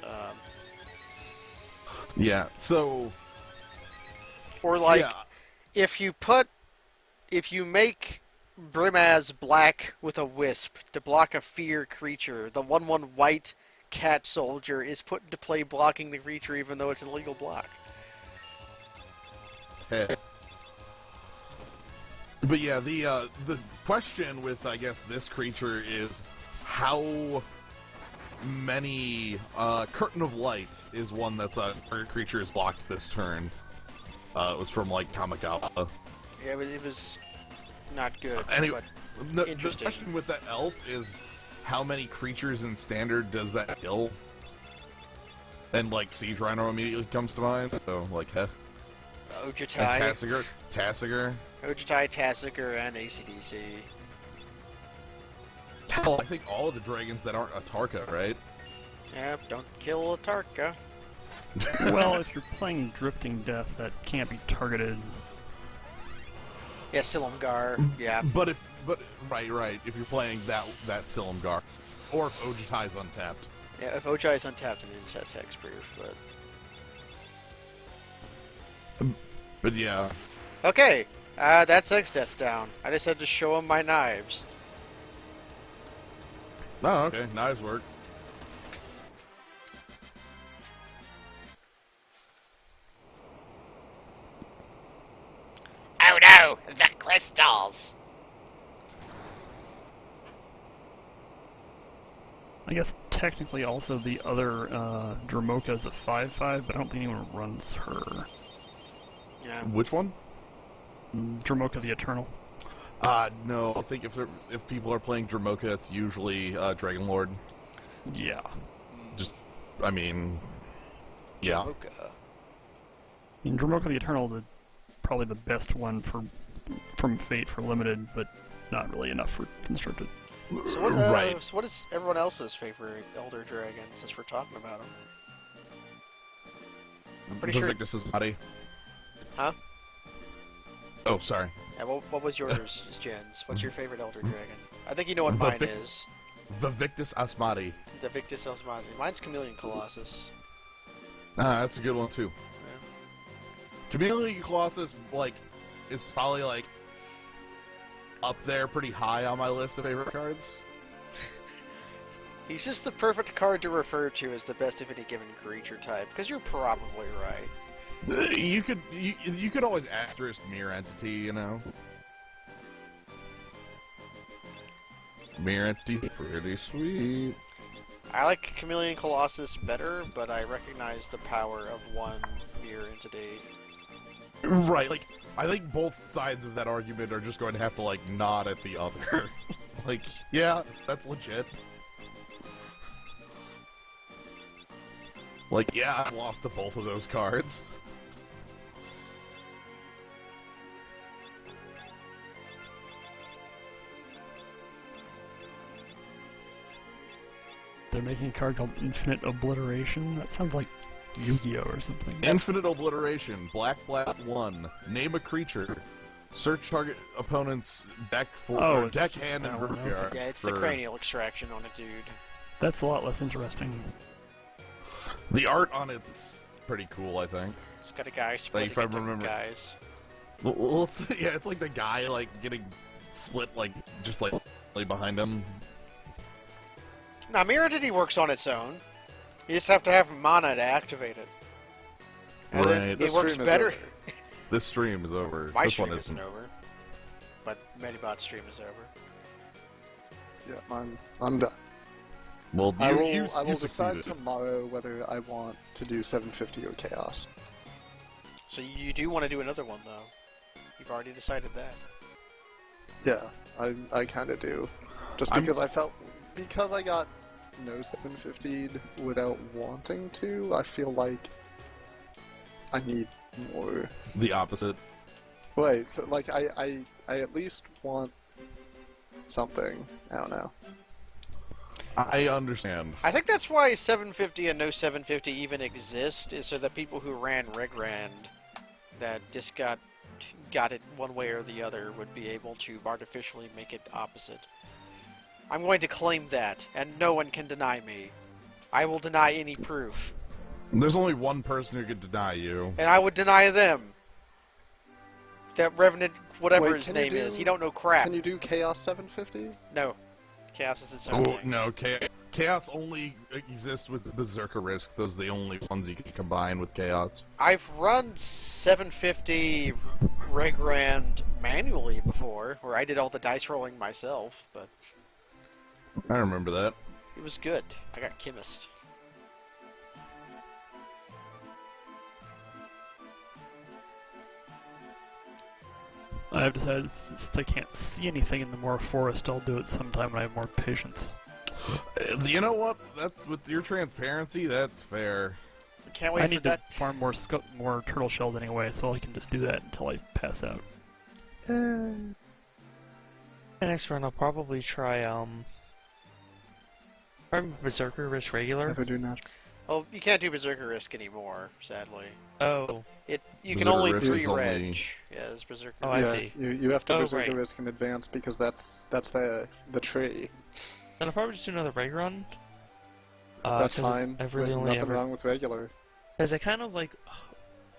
Yeah. So. or like yeah. if you make Brimaz black with a wisp to block a fear creature, the 1/1 white cat soldier is put into play blocking the creature even though it's an illegal block. But yeah, the question with I guess this creature is how many Curtain of Light is one that's a target creature is blocked this turn. It was from like Kamigawa. Yeah, it was not good. Anyway, but the interesting. question with that elf is how many creatures in standard does that kill? And like Siege Rhino immediately comes to mind. So like and Ojutai, Tassiger. Ojutai, Tassiger, and ACDC. Hell, I think all of the dragons that aren't a Tarka, right? Yep, don't kill a Tarka. Well, if you're playing Drifting Death, that can't be targeted. Yeah, Silumgar. Yeah. But right. If you're playing that Silumgar, or if Ojutai's untapped. Yeah, if Ojai is untapped, it is SX proof, but... But yeah. Okay, that's X-Death down. I just had to show him my knives. Oh, okay. Knives work. Oh no, the crystals! I guess technically also the other Dramoka is a 5/5, but I don't think anyone runs her. Yeah. Which one? Dramoka the Eternal. No. I think if people are playing Dramoka, it's usually Dragon Lord. Yeah. I mean, yeah. Dramoka. I mean, Dramoka the Eternal is probably the best one from Fate for limited, but not really enough for constructed. So what, Right. so what is everyone else's favorite Elder Dragon, since we're talking about him? I'm pretty sure... Victus is body. Huh? Oh, sorry. Yeah, what was yours, Jens? What's your favorite Elder Dragon? I think you know what The mine Vic- is. The Victus Asmati. The Victus Elsmazi. Mine's Chameleon Colossus. That's a good one too. Yeah. Chameleon Colossus, like, is probably like up there, pretty high on my list of favorite cards. He's just the perfect card to refer to as the best of any given creature type, because you're probably right. You could always asterisk Mirror Entity, you know. Mirror Entity, pretty sweet. I like Chameleon Colossus better, but I recognize the power of one mirror entity. Right, like, I think both sides of that argument are just going to have to, like, nod at the other. Like, yeah, that's legit. Like, yeah, I've lost to both of those cards. They're making a card called Infinite Obliteration. That sounds like Yu-Gi-Oh or something. Infinite Obliteration, black, 1. Name a creature. Search target opponent's deck for Oh, it's deck, just hand, and that one, graveyard. okay. Yeah, it's for... the cranial extraction on a dude. That's a lot less interesting. The art on it's pretty cool, I think. It's got a guy splitting if I into remember- guys. Well, it's like the guy, like, getting split, like, just, like, behind him. Now, Mirror Entity works on its own. You just have to have mana to activate it. And then Right. it This works stream is better. over. This stream is over. My this stream one isn't over. But Medibot's stream is over. Yeah, I'm done. Well, I will you decide succeeded. tomorrow whether I want to do 750 or Chaos. So you do want to do another one, though. You've already decided that. Yeah, I kind of do. Just because because I got no 750 without wanting to, I feel like I need more. The opposite. Wait, so like I at least want something. I don't know. I understand. I think that's why 750 and no 750 even exist, is so that people who ran Regrand that just got it one way or the other would be able to artificially make it opposite. I'm going to claim that, and no one can deny me. I will deny any proof. There's only one person who could deny you. And I would deny them. That Revenant, whatever Wait, his can you name do- is, he don't know crap. Can you do Chaos 750? No. Chaos is its Oh, own thing. no, Chaos only exists with Berserker Risk. Those are the only ones you can combine with Chaos. I've run 750 Regrand manually before, where I did all the dice rolling myself, but I remember that. it was good. I got Chemist. I've decided since I can't see anything in the more forest, I'll do it sometime when I have more patience. You know what? That's with your transparency. That's fair. Can't wait I for need that. to farm more turtle shells anyway, so I can just do that until I pass out. The next run, I'll probably try Berserker Risk regular. Never do not. Oh, you can't do Berserker Risk anymore, sadly. Oh, You can Berserker only Risk is pre-reg. only- Yes, Berserker Oh, I Risk. see. You have to Oh, Berserker right. Risk in advance because that's the tree. then I'll probably just do another reg run. That's 'cause fine. I've really only Nothing ever wrong with regular. because I kind of like.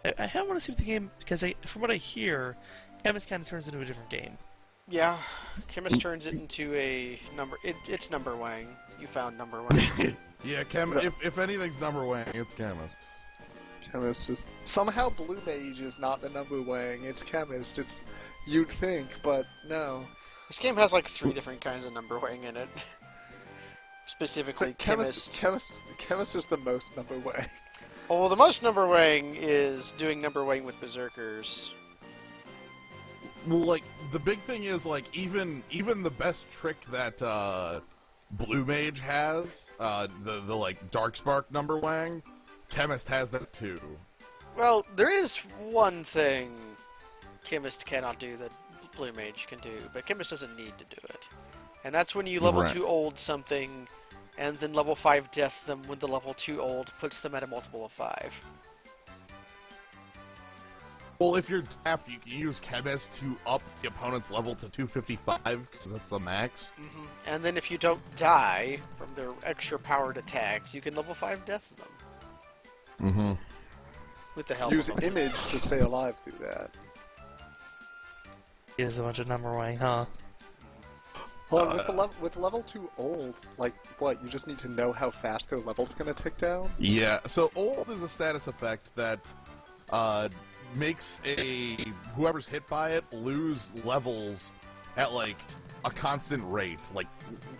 I want to see what the game because from what I hear, Chemist kind of turns into a different game. Yeah, Chemist turns it into a number. It's number wang. You found number wang. Yeah, if anything's number one, it's Chemist. Chemist is somehow Blue Mage is not the number wang. It's Chemist. It's you'd think, but no. This game has like 3 different kinds of number wang in it. Specifically, Chemist. Chemist is the most number wang. Oh, well, the most number wang is doing number wang with Berserkers. Well, like the big thing is like even the best trick that Blue Mage has, the like Dark Spark number wang, Chemist has that too. Well, there is one thing Chemist cannot do that Blue Mage can do, but Chemist doesn't need to do it. And that's when you level Right. 2 old something, and then level 5 death them when the level 2 old puts them at a multiple of 5. Well, if you're deaf, you can use Chemist to up the opponent's level to 255 because that's the max. And then if you don't die from their extra powered attacks, you can level 5 death them. Mm-hmm. With the help Use of them. image to stay alive through that. There's a bunch of number wang, huh? Well, with level 2 old, like what? You just need to know how fast their level's gonna tick down. Yeah. So old is a status effect that makes whoever's hit by it lose levels at like a constant rate. Like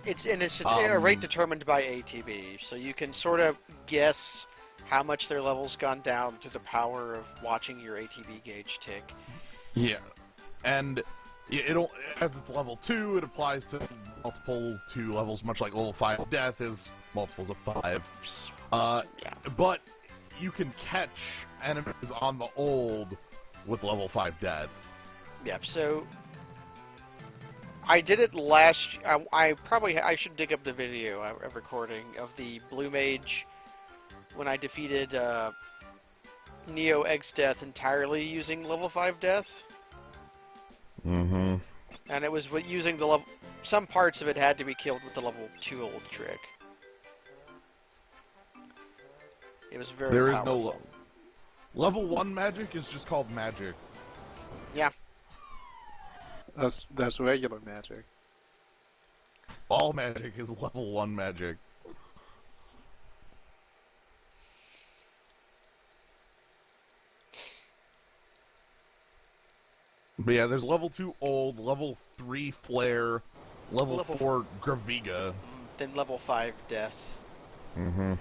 It's a rate determined by ATB, so you can sort of guess how much their level's gone down through the power of watching your ATB gauge tick. yeah, and it'll as it's level 2, it applies to multiple 2 levels, much like level 5 death is multiples of 5. Yeah. But you can catch enemies on the old with level 5 death. Yep, so I did it last. I should dig up the video a recording of the Blue Mage when I defeated Neo Egg's death entirely using level 5 death, Mm-hmm. and it was using the level. Some parts of it had to be killed with the level 2 old trick. It was very. There is powerful. no level 1 magic is just called magic. Yeah. That's regular magic. All magic is level 1 magic. But yeah, there's level 2 old, level 3 flare, level Level 4 Graviga. Then level 5 death. Mm-hmm.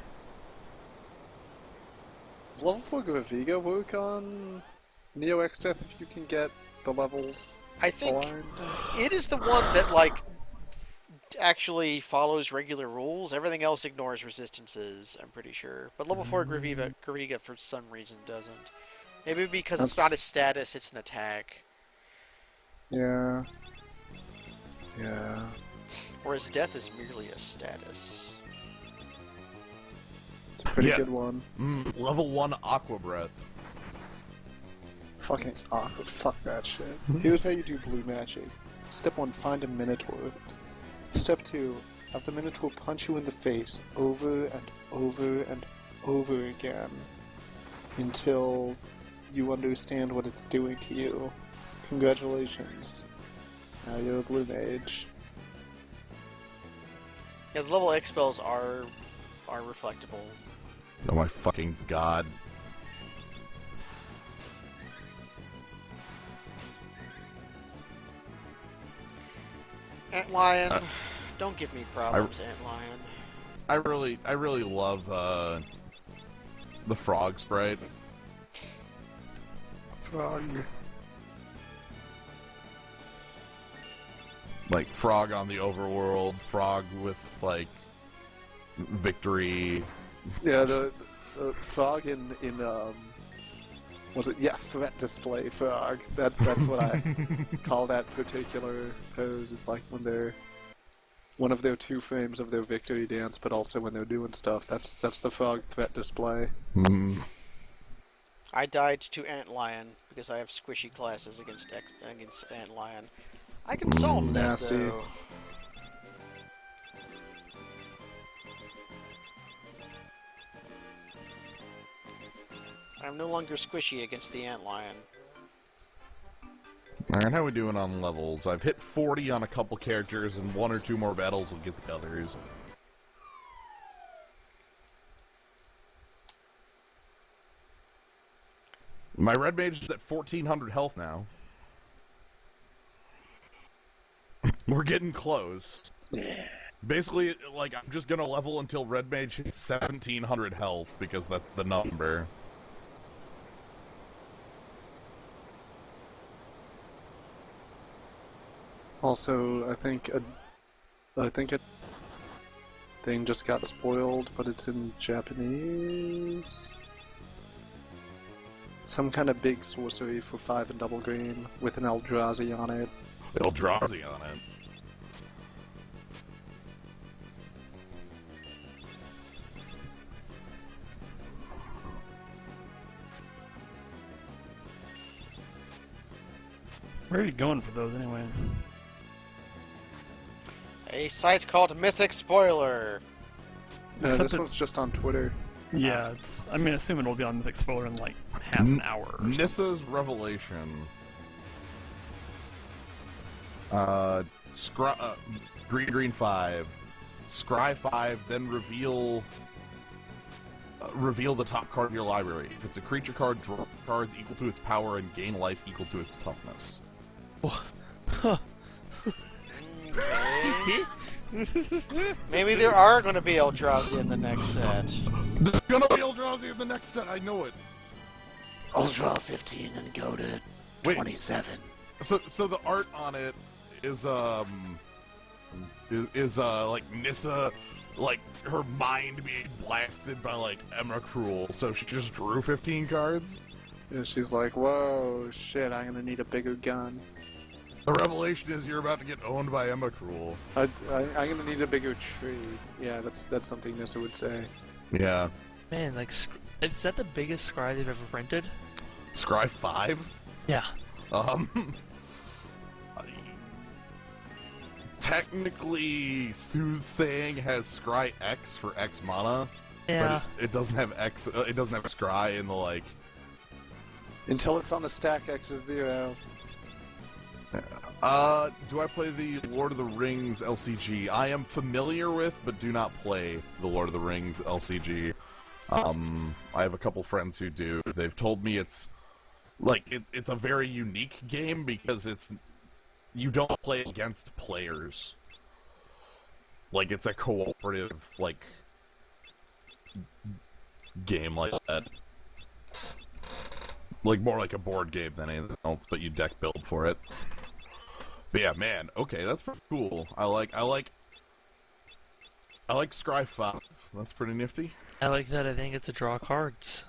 Does level 4 Graviga work on Neo X Death if you can get the levels I think aligned? it is the one that like actually follows regular rules. Everything else ignores resistances, I'm pretty sure. But level 4 Gariga for some reason doesn't. Maybe because it's not a status, it's an attack. Yeah. Yeah. Whereas Death is merely a status. It's a pretty Yeah. good one. Level 1 Aqua Breath. Fucking awkward. Fuck that shit. Here's how you do blue magic. Step 1, find a Minotaur. Step 2, have the Minotaur punch you in the face over and over and over again until you understand what it's doing to you. Congratulations. Now you're a blue mage. Yeah, the level X spells are reflectable. Oh my fucking god. Antlion, don't give me problems, Antlion. I really love the frog sprite. Frog. Like frog on the overworld, frog with like victory. Yeah, the frog in was it? Yeah, threat display frog. That's what I call that particular pose. It's like when they're one of their 2 frames of their victory dance, but also when they're doing stuff. That's the frog threat display. I died to Antlion because I have squishy classes against Antlion. I can solve that nasty. though. I'm no longer squishy against the Antlion. Alright, how we doing on levels? I've hit 40 on a couple characters, and 1 or 2 more battles will get the others. My red mage is at 1400 health now. We're getting close. Basically, like, I'm just gonna level until red mage hits 1700 health, because that's the number. Also, I think a thing just got spoiled, but it's in Japanese. Some kind of big sorcery for 5 and double green with an Eldrazi on it. Eldrazi on it. Where are you going for those anyway? A site called Mythic Spoiler. No, Except this one's just on Twitter. Yeah, it's. I mean, assume it'll be on Mythic Spoiler in like half an hour. Or something. Nissa's Revelation. Green 5. Scry 5, then reveal the top card of your library. If it's a creature card, draw cards equal to its power and gain life equal to its toughness. Okay. Maybe there are going to be Eldrazi in the next set. There's gonna be Eldrazi in the next set, I know it! I'll draw 15 and go to Wait. 27. So the art on it is like Nissa, like her mind being blasted by like MkII, so she just drew 15 cards. And she's like, whoa, shit, I'm gonna need a bigger gun. The revelation is you're about to get owned by MkII. I'm gonna need a bigger tree. Yeah, that's something Nissa would say. Yeah. Man, like, is that the biggest scry they've ever printed? Scry 5? Yeah. Technically, Soothsaying has Scry X for X mana, Yeah. but it doesn't have X. It doesn't have Scry in the like. Until it's on the stack X is 0. Do I play the Lord of the Rings LCG? I am familiar with, but do not play the Lord of the Rings LCG. I have a couple friends who do. They've told me it's like it's a very unique game because you don't play against players. Like it's a cooperative like game like that. Like more like a board game than anything else, but you deck build for it. But yeah, man, okay, that's pretty cool. I like Scry 5. That's pretty nifty. I like that. I think it's a draw cards.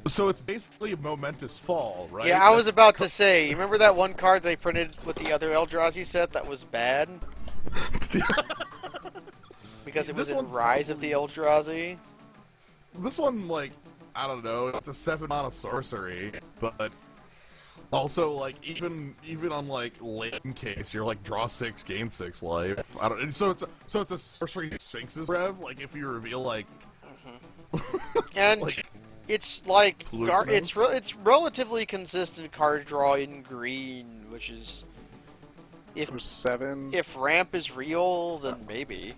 So it's basically a momentous fall, right? Yeah, I was about to say, you remember that one card they printed with the other Eldrazi set that was bad? Because it was in Rise of the Eldrazi? This one, like, I don't know, it's a 7 mana sorcery, but also, like, even on, like, late case, you're like, draw 6, gain 6 life. I don't. So it's a sorcery Sphinx's rev, like, if you reveal, like... And... like, it's like Blue it's relatively consistent card draw in green, which is For 7. if ramp is real, then maybe.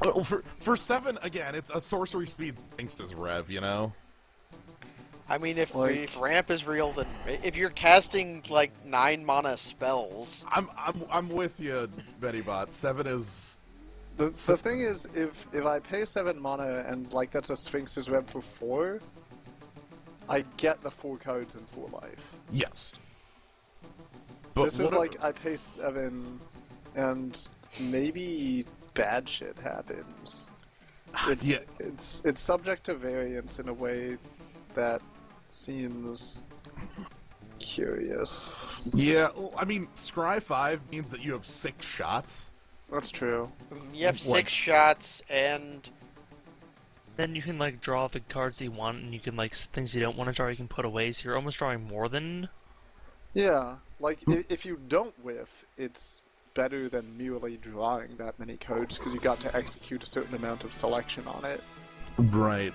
well, for 7, again, it's a sorcery speed Sphinx's rev, you know? I mean, if Like- ramp is real, then if you're casting like 9 mana spells, I'm with you, Bettybot. 7 is... The thing is, if I pay 7 mana and like that's a Sphinx's Web for 4, I get the 4 cards in 4 life. Yes. But This is like I pay 7 and maybe bad shit happens. It's, Yeah. it's subject to variance in a way that seems curious. Yeah, well, I mean, Scry 5 means that you have 6 shots. That's true. you have 6 Like- shots and Then you can like draw the cards you want, and you can like things you don't want to draw. You can put away, so you're almost drawing more than. Yeah, like if you don't whiff, it's better than merely drawing that many cards because you got to execute a certain amount of selection on it. Right.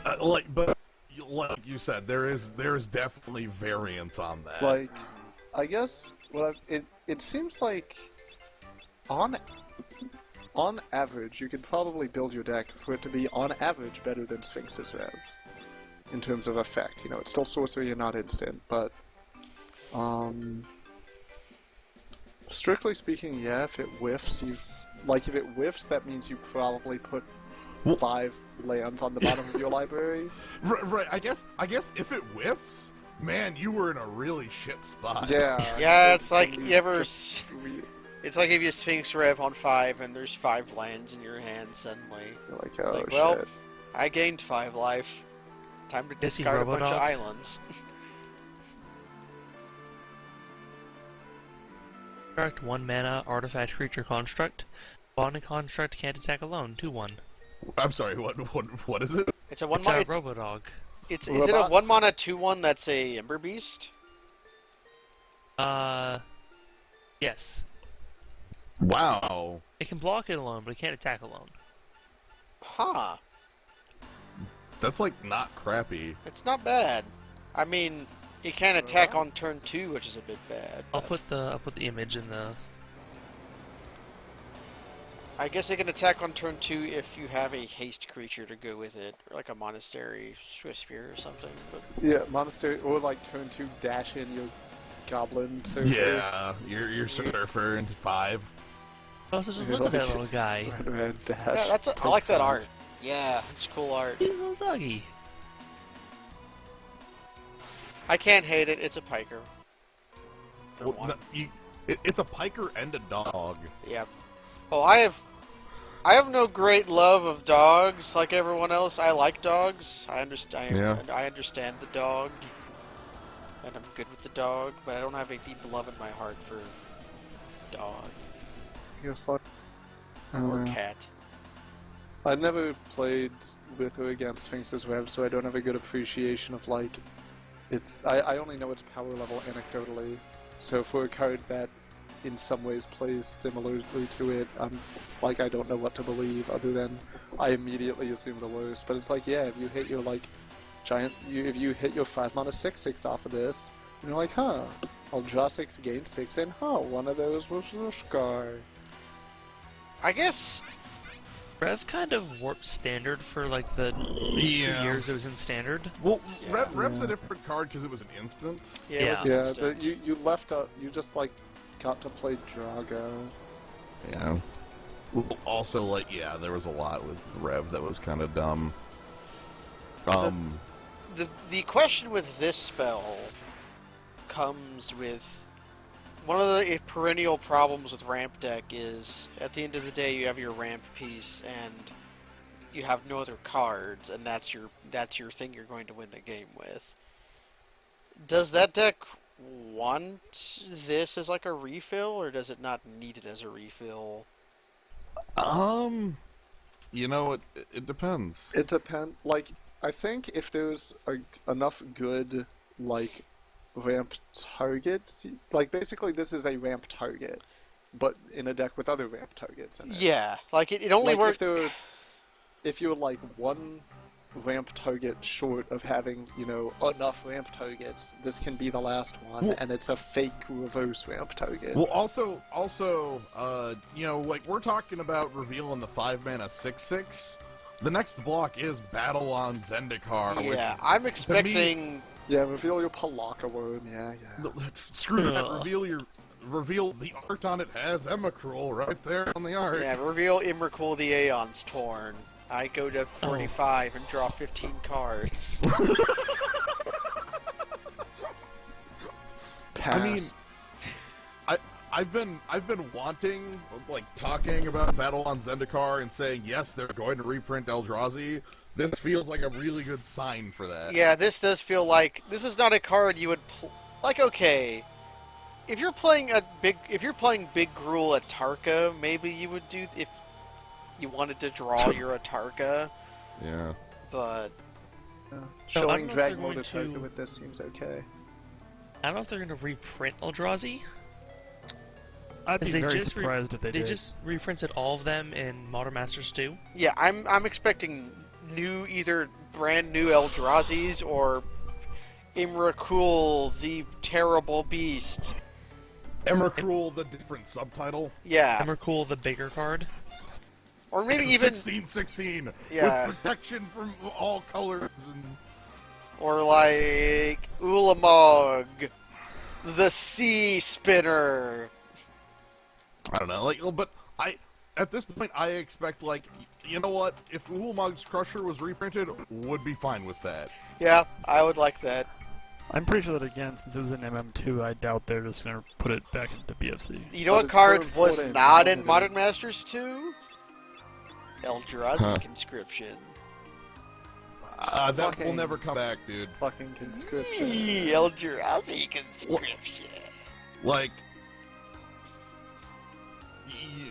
But like you said, there is definitely variance on that. Like, I guess it seems like on average you could probably build your deck for it to be on average better than Sphinx's Rev in terms of effect. You know, it's still sorcery and not instant, but strictly speaking, yeah, if it whiffs, if it whiffs, that means you probably put 5 lands on the bottom of your library. Right. I guess if it whiffs, man, you were in a really shit spot. yeah, it's like and you ever. just It's like if you Sphinx Rev on 5 and there's 5 lands in your hand suddenly. you're like, It's oh like, well, shit. I gained 5 life. Time to Is he discard a bunch of Robodog? islands. Construct 1 mana artifact creature construct. Bonding construct can't attack alone. 2/1. I'm sorry. What is it? It's a 1 It's a mana. Robodog. Is it a Robot? 1 mana 2/1 that's a Ember Beast? Yes. Wow. It can block it alone, but it can't attack alone. Huh. That's like not crappy. It's not bad. I mean, it can attack on turn 2, which is a bit bad. I'll but put the image in the. I guess it can attack on turn 2 if you have a haste creature to go with it, or like a monastery Swiss Spear or something. But Yeah, monastery, or like turn 2 dash in your goblin surfer. Yeah, your surfer into 5. Also, just Yeah, look at that like- little guy. Red dash. yeah, I take like that 5. art. Yeah, it's cool art. He's a little doggy. I can't hate it. It's a piker. For Well, one. no, it's a piker and a dog. Yep. Oh, I have no great love of dogs like everyone else. I like dogs. I understand. Yeah. I understand the dog, and I'm good with the dog. But I don't have a deep love in my heart for dog Yes, like, or cat. I never played with or against Sphinx's Web, so I don't have a good appreciation of like I only know its power level anecdotally. So for a card that in some ways plays similarly to it, I'm like, I don't know what to believe other than I immediately assume the worst. But it's like, yeah, if you hit your like if you hit your 5 mana 6/6 off of this, and you're like, huh, I'll draw 6, gain 6, and one of those was Scar. I guess. Rev kind of warped standard for like the 2 Yeah. years it was in standard. Well, Yeah. Rev's a different card because it was an instant. Yeah. It was Yeah. an Yeah, instant. but you left up. You just like got to play Drago. Yeah. Also, like, yeah, there was a lot with Rev that was kind of dumb. The question with this spell comes with one of the perennial problems with ramp deck is at the end of the day you have your ramp piece and you have no other cards, and that's your thing you're going to win the game with. Does that deck want this as like a refill, or does it not need it as a refill? You know, it depends. It depends. Like, I think if there's enough good, like, ramp targets, like, basically this is a ramp target, but in a deck with other ramp targets in it. Yeah, like it only Like, works. if you're, like, one ramp target short of having, you know, enough ramp targets, this can be the last one, Well, and it's a fake reverse ramp target. Well, also, you know, like, we're talking about revealing the 5-mana 6/6. The next block is Battle on Zendikar. Yeah, which, I'm expecting. Yeah, reveal your Palaka Worm, yeah. Screw that. Reveal the art on it has MkII right there on the art. Yeah, reveal Imracul the Aeon's Torn. I go to 45 and draw 15 cards. Pass. I mean, I've been wanting, like, talking about Battle on Zendikar and saying yes, they're going to reprint Eldrazi. This feels like a really good sign for that. Yeah, this does feel like this is not a card you would like. Okay, if you're playing Big Gruul at Tarka, maybe you would do if you wanted to draw your Atarka. Yeah. But I Showing don't know if Drag they're Mode going Atarka to- with this seems okay. I don't know if they're going to reprint Eldrazi. I'd be 'Cause they very just surprised if they did. just reprinted all of them in Modern Masters 2. yeah, I'm expecting either brand new Eldrazi's or Imracul the Terrible Beast. MkII, the different subtitle. Yeah, Emrakul, the bigger card. or maybe even 16/16 Yeah. with protection from all colors and or like Ulamog, the Sea Spinner. I don't know, like, but at this point I expect, like, you know what, if Ulamog's Crusher was reprinted, would be fine with that. Yeah, I would like that. I'm pretty sure that again, since it was in MM2, I doubt they're just gonna put it back into BFC. You know But what it's card so was important. not You in know, Modern Masters 2? Eldrazi Huh. Conscription. That will Fucking- never come back, dude. Fucking conscription. Eee, Eldrazi Conscription. Like,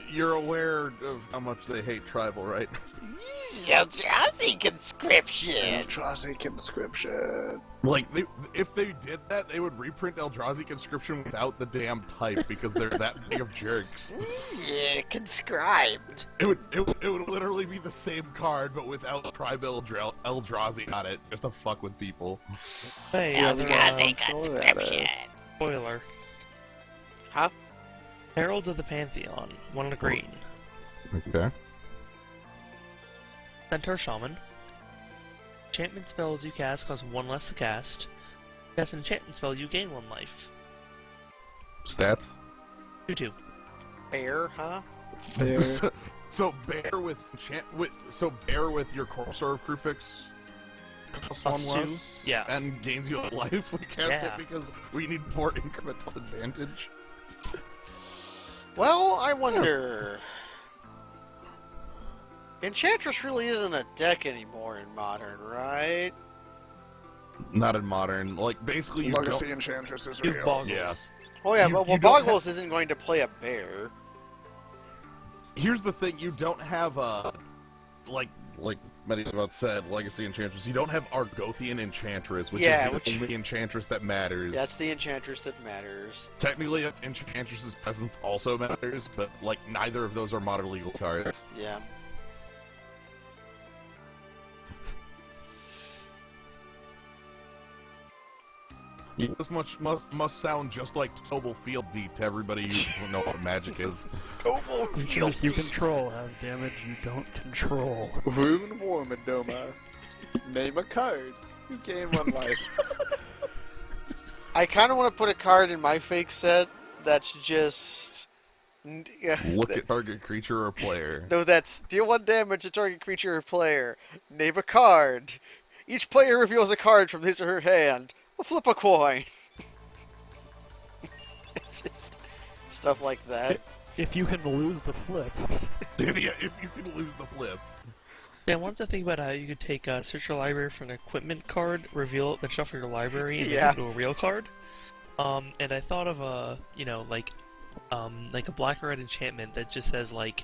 you're aware of how much they hate tribal, right? Eldrazi Conscription. Eldrazi conscription. Like, if they did that, they would reprint Eldrazi Conscription without the damn type because they're that big of jerks. Yeah, conscribed. It would literally be the same card, but without tribal Eldrazi on it, just to fuck with people. Hey, Eldrazi throw that Conscription. spoiler. Huh? Heralds of the Pantheon, 1 and a green. Okay. Centaur Shaman. Enchantment spells you cast cost 1 less to cast. Cast an enchantment spell, you gain 1 life. Stats. 2/2. Bear, huh? There. So bear with your Corsair of Crucifix costs Plus 1 2? less, Yeah. and gains you a life. We cast Yeah. it because we need more incremental advantage. Well, I wonder. Enchantress really isn't a deck anymore in Modern, right? Not in Modern. Like, basically, you Legacy don't... Enchantress is You real. Boggles. Yeah. Oh yeah, You- but you don't Boggles isn't going to play a bear. Here's the thing, you don't have like many about said, Legacy Enchantress, you don't have Argothian Enchantress, which Yeah, is which- the only Enchantress that matters. That's the Enchantress that matters. Technically, Enchantress's presence also matters, but, like, neither of those are modern legal cards. Yeah. This much must sound just like Tobal Field Deep to everybody who know what Magic is. Total Creatures you control have damage you don't control. Rune Wormadoma. Name a card. You gain 1 life. I kind of want to put a card in my fake set that's just Yeah, Look at target creature or player. no, that's deal 1 damage to target creature or player. Name a card. Each player reveals a card from his or her hand. We'll flip a coin. It's just stuff like that. If you can lose the flip. Yeah, if you can lose the flip. Yeah, I wanted to think about how you could take search your library for an equipment card, reveal it, then shuffle your library, and Yeah. then go to a real card. And I thought of a, like a black or red enchantment that just says like,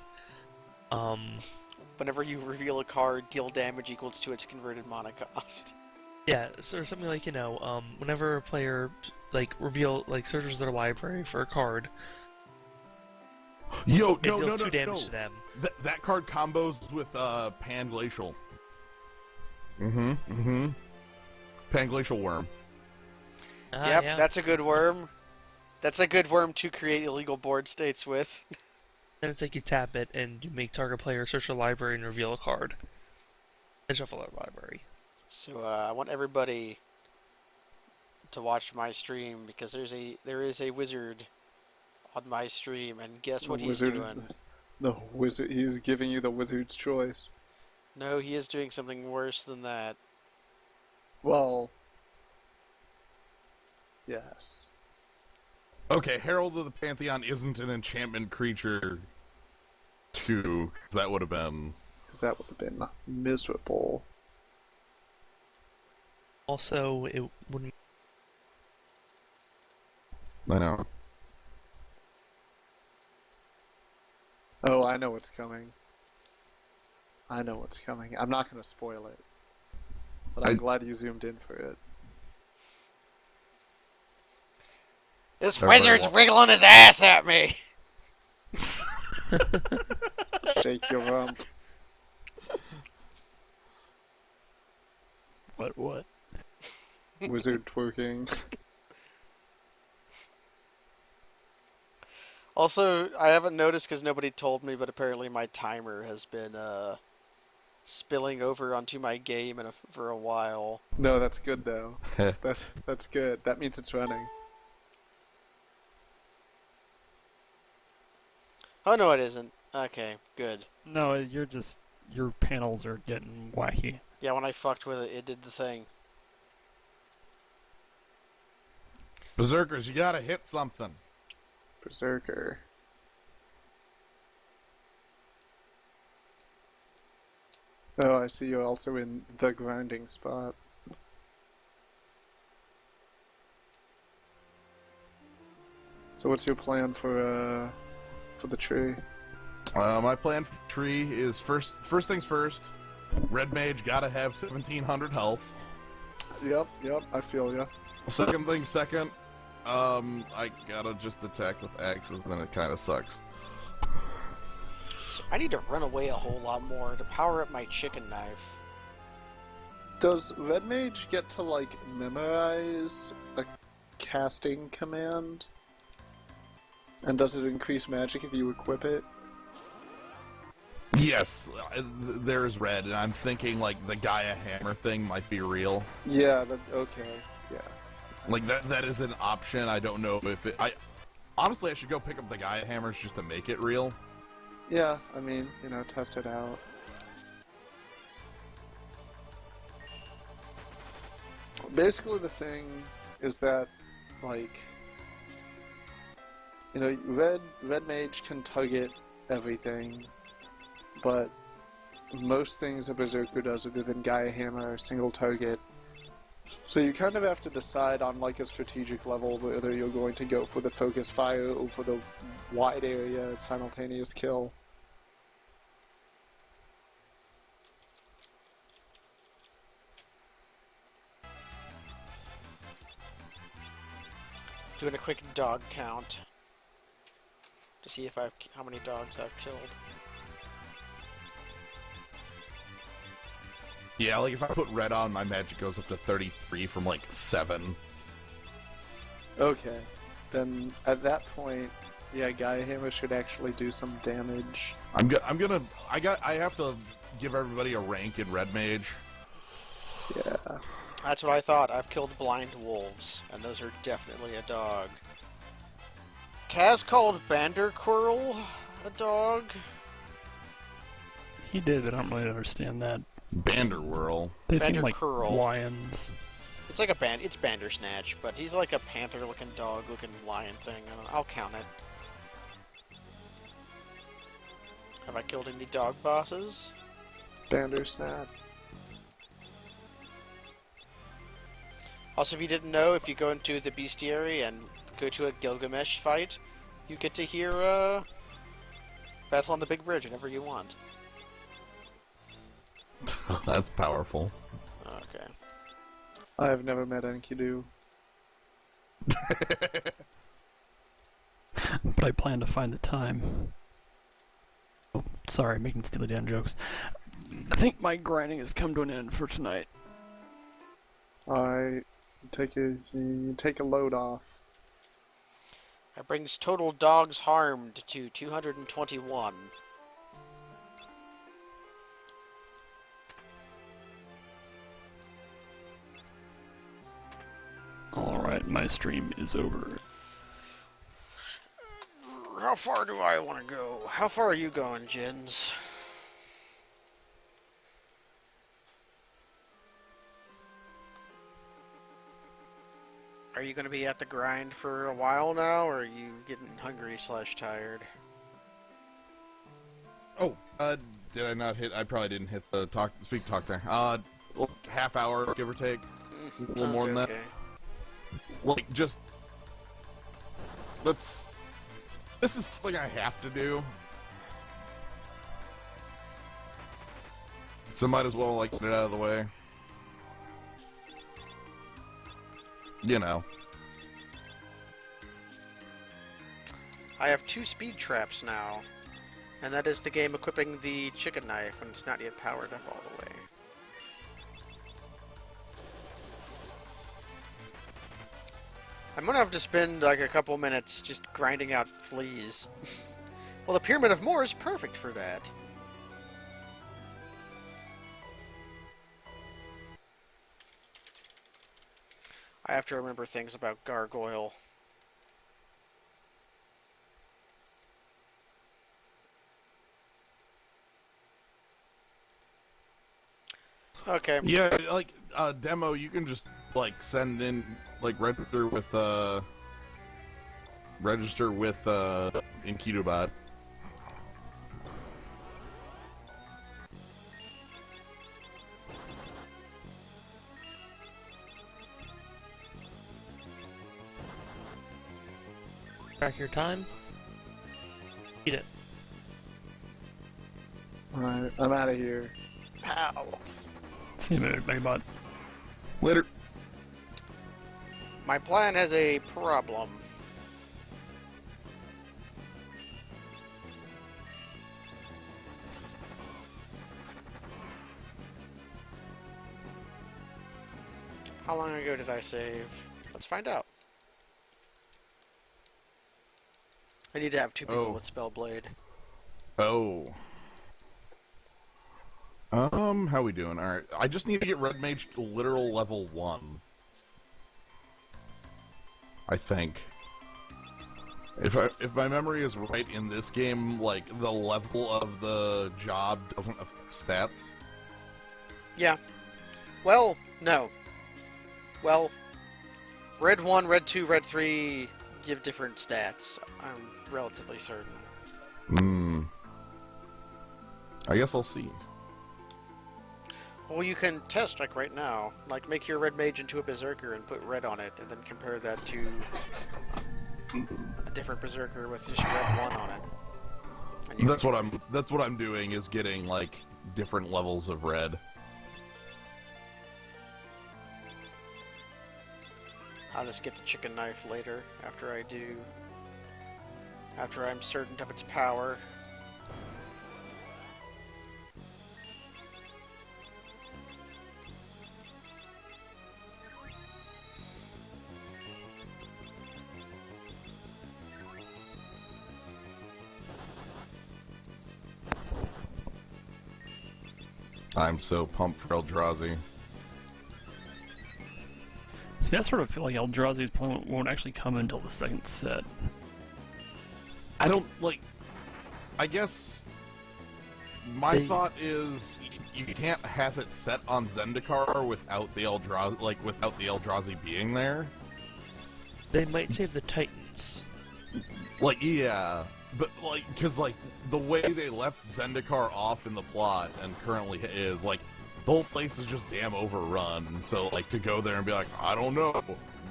Whenever you reveal a card, deal damage equals to its converted mana cost. yeah, so something like whenever a player searches their library for a card, Yo, it no, deals no, 2 no, damage no. to them. That card combos with Pan Glacial. Mm-hmm. Pan Glacial Worm. Yep, Yeah. that's a good worm. That's a good worm to create illegal board states with. Then it's like you tap it and you make target player search their library and reveal a card. Then shuffle their library. So I want everybody to watch my stream because there is a wizard on my stream, and guess what he's doing? The wizard. He's giving you the wizard's choice. No, he is doing something worse than that. Well, yes. Okay, Herald of the Pantheon isn't an enchantment creature, too. That would have been... Because that would have been miserable. Also, it wouldn't. I know. Oh, I know what's coming. I'm not going to spoil it. But I'm glad you zoomed in for it. This They're very wizard's wel- wiggling his ass at me! Shake your rump. What? Wizard twerking. Also, I haven't noticed because nobody told me, but apparently my timer has been spilling over onto my game for a while. No, that's good though. That's good. That means it's running. Oh no, it isn't. Okay, good. No, your panels are getting wacky. Yeah, when I fucked with it, it did the thing. Berserkers, you gotta hit something. Berserker. Oh, I see you're also in the grinding spot. So what's your plan for the tree? My plan for tree is first things first. Red Mage gotta have 1700 health. Yep, I feel ya. Second thing second, I gotta just attack with axes, then it kinda sucks. So I need to run away a whole lot more to power up my chicken knife. Does Red Mage get to, like, memorize a casting command? And does it increase magic if you equip it? Yes, there's red, and I'm thinking, like, the Gaia Hammer thing might be real. Yeah, that's okay. Yeah. Like, that is an option. I don't know if it... Honestly, I should go pick up the Gaia Hammers just to make it real. Yeah, I mean, test it out. Basically, the thing is that, like, Red Mage can target everything, but most things a Berserker does other than Gaia Hammer are single target. So you kind of have to decide on, like, a strategic level whether you're going to go for the focus fire or for the wide area simultaneous kill. Doing a quick dog count to see how many dogs I've killed. Yeah, like, if I put red on, my magic goes up to 33 from, like, 7. Okay. Then, at that point, yeah, Gaia Hammer should actually do some damage. I have to give everybody a rank in Red Mage. Yeah. That's what I thought. I've killed blind wolves, and those are definitely a dog. Kaz called Banderquirl a dog. He did, but I don't really understand that. Banderwhirl. They seem like Bandercurl. lions. It's like it's Bandersnatch, but he's like a panther-looking dog-looking lion thing. I'll count it. Have I killed any dog bosses? Bandersnatch. Also, if you didn't know, if you go into the bestiary and go to a Gilgamesh fight, you get to hear Battle on the Big Bridge whenever you want. That's powerful. Okay. I have never met MkII. But I plan to find the time. Oh, sorry, making Steely Dan jokes. I think my grinding has come to an end for tonight. I take a load off. That brings total dogs harmed to 221. Alright, my stream is over. How far do I want to go? How far are you going, Jins? Are you going to be at the grind for a while now, or are you getting hungry/tired? Oh, did I not hit? I probably didn't hit the speak talk there. Half hour, give or take. A little more than that. Like, just this is something I have to do, so might as well like get it out of the way. You know. I have 2 speed traps now, and that is the game equipping the chicken knife when it's not yet powered up all the way. I'm gonna have to spend like a couple minutes just grinding out fleas. Well, the Pyramid of Moor is perfect for that. I have to remember things about Gargoyle. Okay. Yeah, like demo, you can just like send in like register with MkII. Track your time. Eat it. Alright, I'm out of here. Pow. See you later, Megbot. Later. My plan has a problem. How long ago did I save? Let's find out. I need to have 2 people with Spellblade. Oh. How we doing? Alright, I just need to get Red Mage to literal level 1. I think. If my memory is right in this game, like, the level of the job doesn't affect stats. Yeah. Well, no. Well, Red 1, Red 2, Red 3 give different stats. I'm relatively certain. I guess I'll see. Well, you can test, like, right now. Like, make your Red Mage into a Berserker and put red on it, and then compare that to a different Berserker with just red 1 on it. And That's what I'm doing, is getting, like, different levels of red. I'll just get the chicken knife later, after I'm certain of its power. I'm so pumped for Eldrazi. See, I sort of feel like Eldrazi's point won't actually come until the second set. I don't, like... I guess... My thought is, you can't have it set on Zendikar without the Eldrazi being there. They might save the Titans. Like, yeah, but, like, because, like, the way they left Zendikar off in the plot and currently is, like, the whole place is just damn overrun, so, like, to go there and be like, I don't know,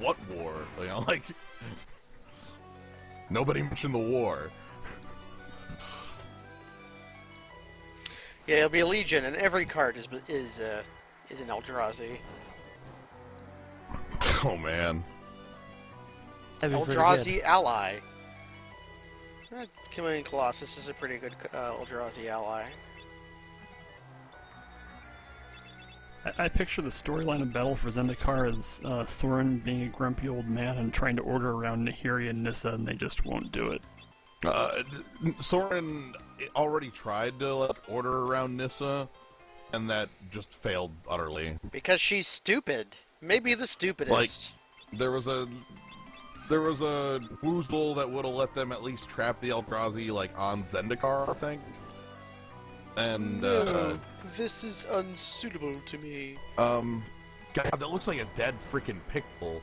what war? You know, like, nobody mentioned the war. Yeah, it'll be a Legion, and every card is an Eldrazi. Oh, man. That'd be pretty Eldrazi good. ally. Chameleon Colossus is a pretty good Eldrazi ally. I picture the storyline of Battle for Zendikar as Soren being a grumpy old man and trying to order around Nahiri and Nissa, and they just won't do it. Soren already tried to, like, order around Nissa, and that just failed utterly. Because she's stupid. Maybe the stupidest. There was a woozle that would have let them at least trap the Eldrazi, like, on Zendikar, I think. And, No, this is unsuitable to me. God, that looks like a dead freaking pixel.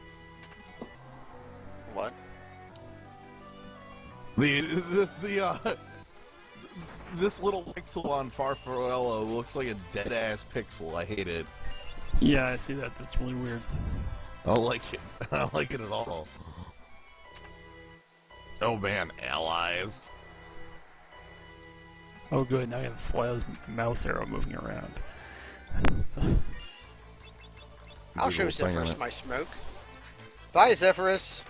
What? This little pixel on Farfarello looks like a dead-ass pixel. I hate it. Yeah, I see that. That's really weird. I don't like it. I don't like it at all. Oh man, allies. Oh good, now I have Slayer's mouse arrow moving around. I'll show Google thing on Zephyrus it. my smoke. Bye, Zephyrus!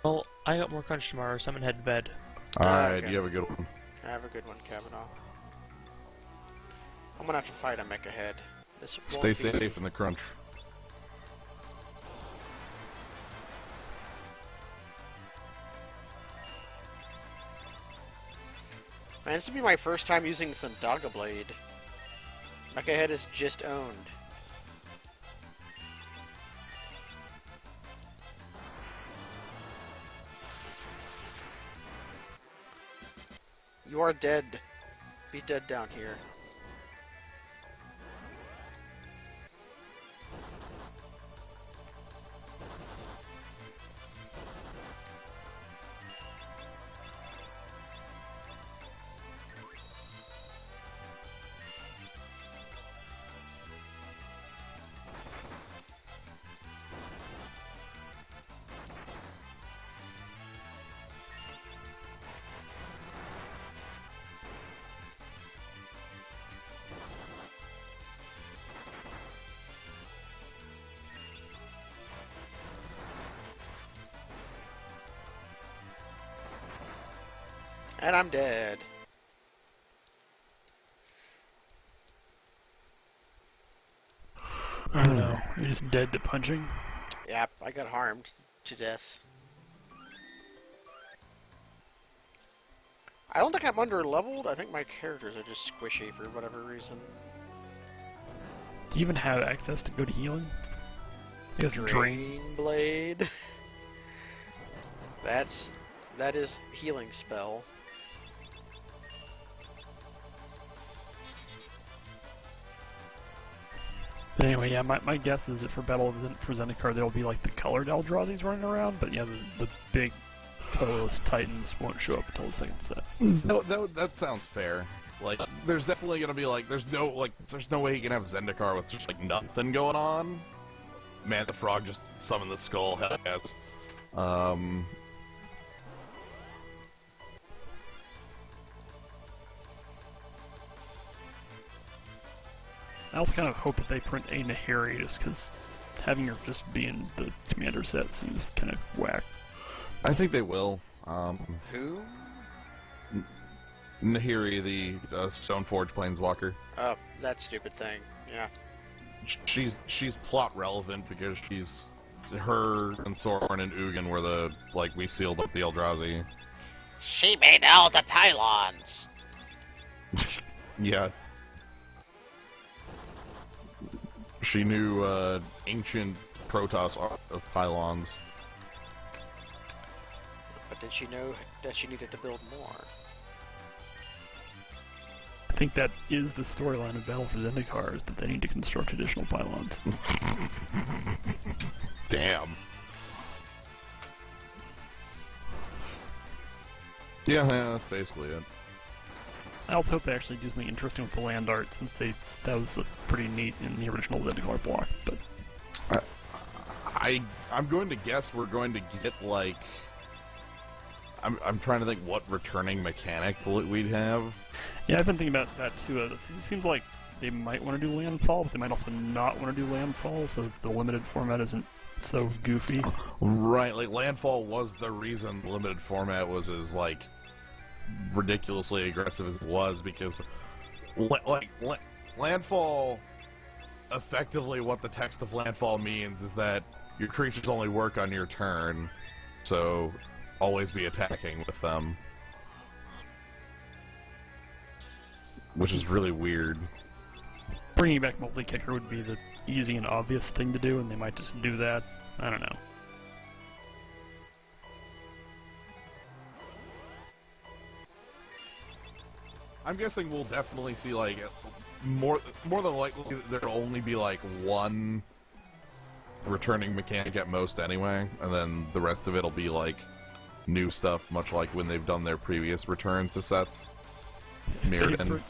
Well, I got more crunch tomorrow, so I'm gonna head to bed. Alright, okay. you have a good one. Have a good one, Kavanaugh. I'm gonna have to fight a MkII. This won't Stay be- safe in the crunch. Man, this will be my first time using Thundaga Blade. MkII is just owned. You are dead. Be dead down here. And I'm dead. I don't know. You're just dead to punching? Yep, I got harmed to death. I don't think I'm under leveled. I think my characters are just squishy for whatever reason. Do you even have access to good healing? You guys drain. Blade. That is healing spell. But anyway, yeah, my guess is that for Battle for Zendikar, there'll be like the colored Eldrazi's running around, but yeah, the big toeless Titans won't show up until the second set. That sounds fair. Like, there's definitely gonna be like, there's no way you can have Zendikar with just like nothing going on. Man, the frog just summoned the skull. Hell yes. I also kind of hope that they print a Nahiri, just because having her just be in the commander set seems kind of whack. I think they will. Who? Nahiri, the Stoneforge Planeswalker. Oh, that stupid thing. Yeah. She's plot relevant because her and Soren and Ugin were we sealed up the Eldrazi. She made all the pylons. Yeah. She knew ancient Protoss art of pylons. Did she know that she needed to build more? I think that is the storyline of Battle for Zendikar, is that they need to construct additional pylons. Damn. Yeah, that's basically it. I also hope they actually do something interesting with the land art, since that was pretty neat in the original Zendikar block. But I'm going to guess we're going to get like I'm trying to think what returning mechanic we'd have. yeah, I've been thinking about that too. It seems like they might want to do landfall, but they might also not want to do landfall, so the limited format isn't so goofy. Right, like landfall was the reason the limited format was as like ridiculously aggressive as it was, because landfall, effectively what the text of landfall means is that your creatures only work on your turn, so always be attacking with them, which is really weird. Bringing back multi-kicker would be the easy and obvious thing to do, and they might just do that. I don't know. I'm guessing we'll definitely see like more than likely there'll only be like one returning mechanic at most anyway, and then the rest of it'll be like new stuff, much like when they've done their previous returns to sets. Mirrodin.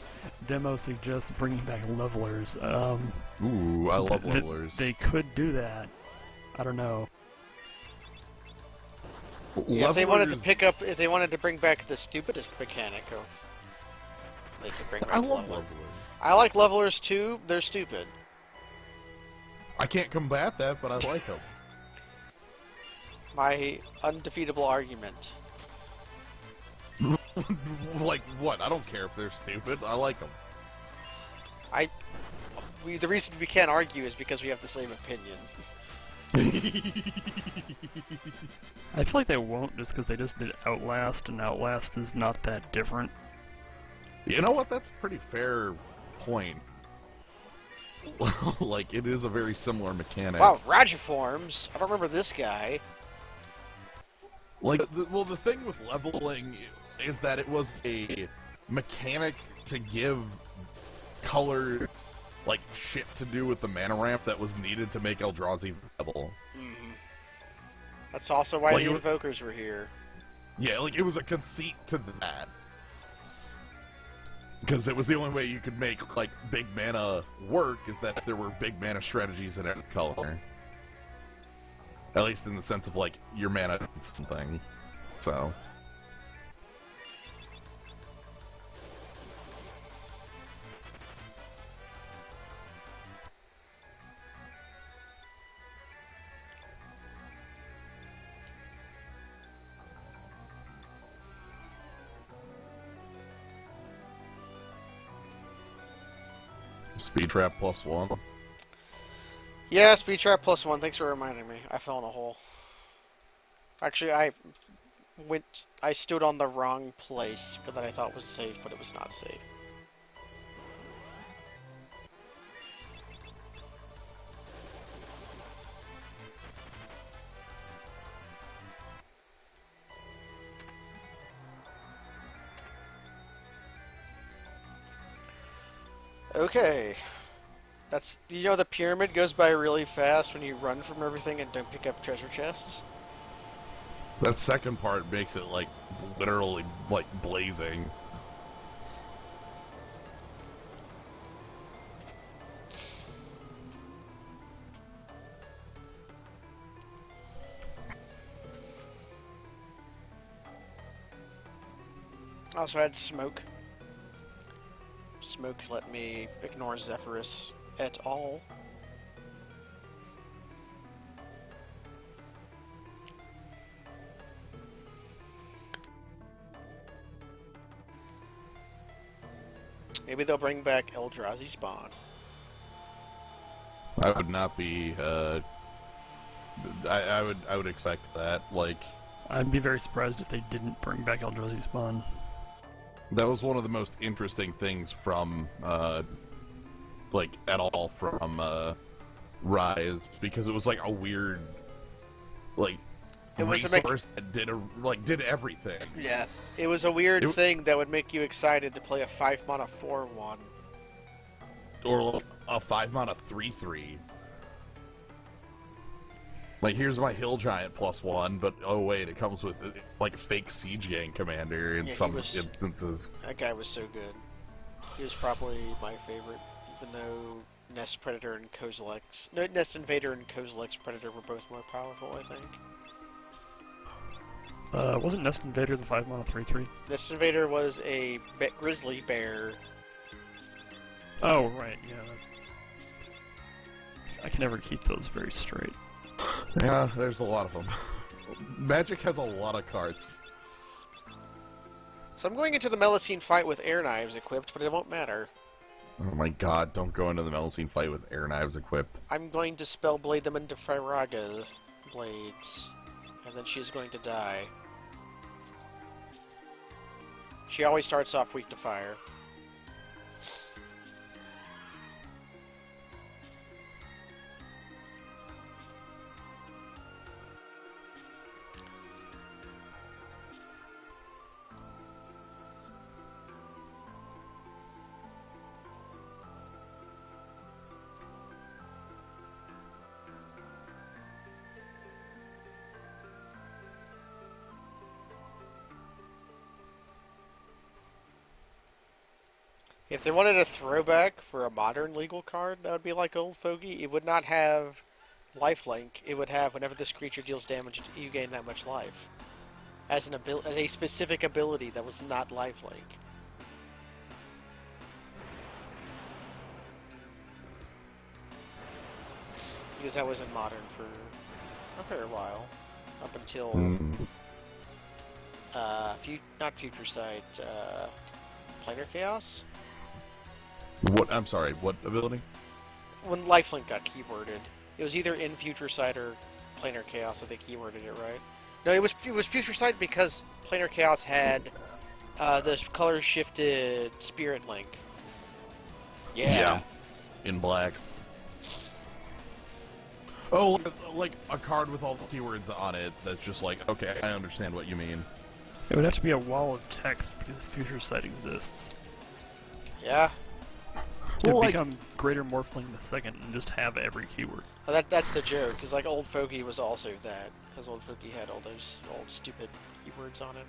Demo suggests bringing back levelers. Ooh, I love levelers. They could do that. I don't know. Yeah, if they wanted to bring back the stupidest mechanic, or they could bring back I love levelers. levelers. I like levelers too. They're stupid. I can't combat that, but I like them. My undefeatable argument. Like what? I don't care if they're stupid. I like them. The reason we can't argue is because we have the same opinion. I feel like they won't, just because they just did Outlast, and Outlast is not that different. You know what? That's a pretty fair point. Like, it is a very similar mechanic. Wow, Rajiforms! I don't remember this guy. Like, the thing with leveling is that it was a mechanic to give color, like, shit to do with the mana ramp that was needed to make Eldrazi viable. Mm-hmm. That's also why Like, the Invokers were here. Yeah, like, it was a conceit to that. Because it was the only way you could make, like, big mana work, is that if there were big mana strategies in every color. At least in the sense of, like, your mana did something. So. Speed trap +1. Yeah, speed trap +1. Thanks for reminding me. I fell in a hole. Actually, I stood on the wrong place that I thought was safe, but it was not safe. Okay. That's, you know, the pyramid goes by really fast when you run from everything and don't pick up treasure chests. That second part makes it, like, literally, like, blazing. Also had smoke. Smoke let me ignore Zephyrus et al. Maybe they'll bring back Eldrazi Spawn. I would not be, I would expect that, like... I'd be very surprised if they didn't bring back Eldrazi Spawn. That was one of the most interesting things from, like, at all from, Rise, because it was, like, a weird, like, It was resource that did everything. Yeah, it was a weird It- thing that would make you excited to play a 5-mana 4/1. Or a 5-mana 3/3. Like, here's my Hill Giant +1, but oh wait, it comes with like a fake Siege Gang commander in Yeah, some instances. That guy was so good. He was probably my favorite, even though Nest Predator and Kozilek's... No, Nest Invader and Kozilek's Predator were both more powerful, I think. Wasn't Nest Invader the 5-mana 3/3? Nest Invader was a grizzly bear. Oh, right, yeah. I can never keep those very straight. Yeah, there's a lot of them. Magic has a lot of cards. So I'm going into the Melusine fight with air knives equipped, but it won't matter. Oh my god, don't go into the Melusine fight with air knives equipped. I'm going to Spellblade them into Firaga blades, and then she's going to die. She always starts off weak to fire. If they wanted a throwback for a modern legal card, that would be like Old Fogey. It would not have lifelink. It would have whenever this creature deals damage, you gain that much life. As as a specific ability that was not lifelink. Because that was in modern for a fair while. Up until not Future Sight, Planar Chaos? What? I'm sorry. What ability? When lifelink got keyworded, it was either in Future Sight or Planar Chaos that they keyworded it, right? No, it was Future Sight because Planar Chaos had the color shifted Spirit Link. Yeah. In black. Oh, like a card with all the keywords on it that's just like, okay, I understand what you mean. It would have to be a wall of text because Future Sight exists. Yeah. To Well, become Greater Morphling the Second and just have every keyword. Well, that's the joke, because like Old Fogey was also that. Because Old Fogey had all those old stupid keywords on it.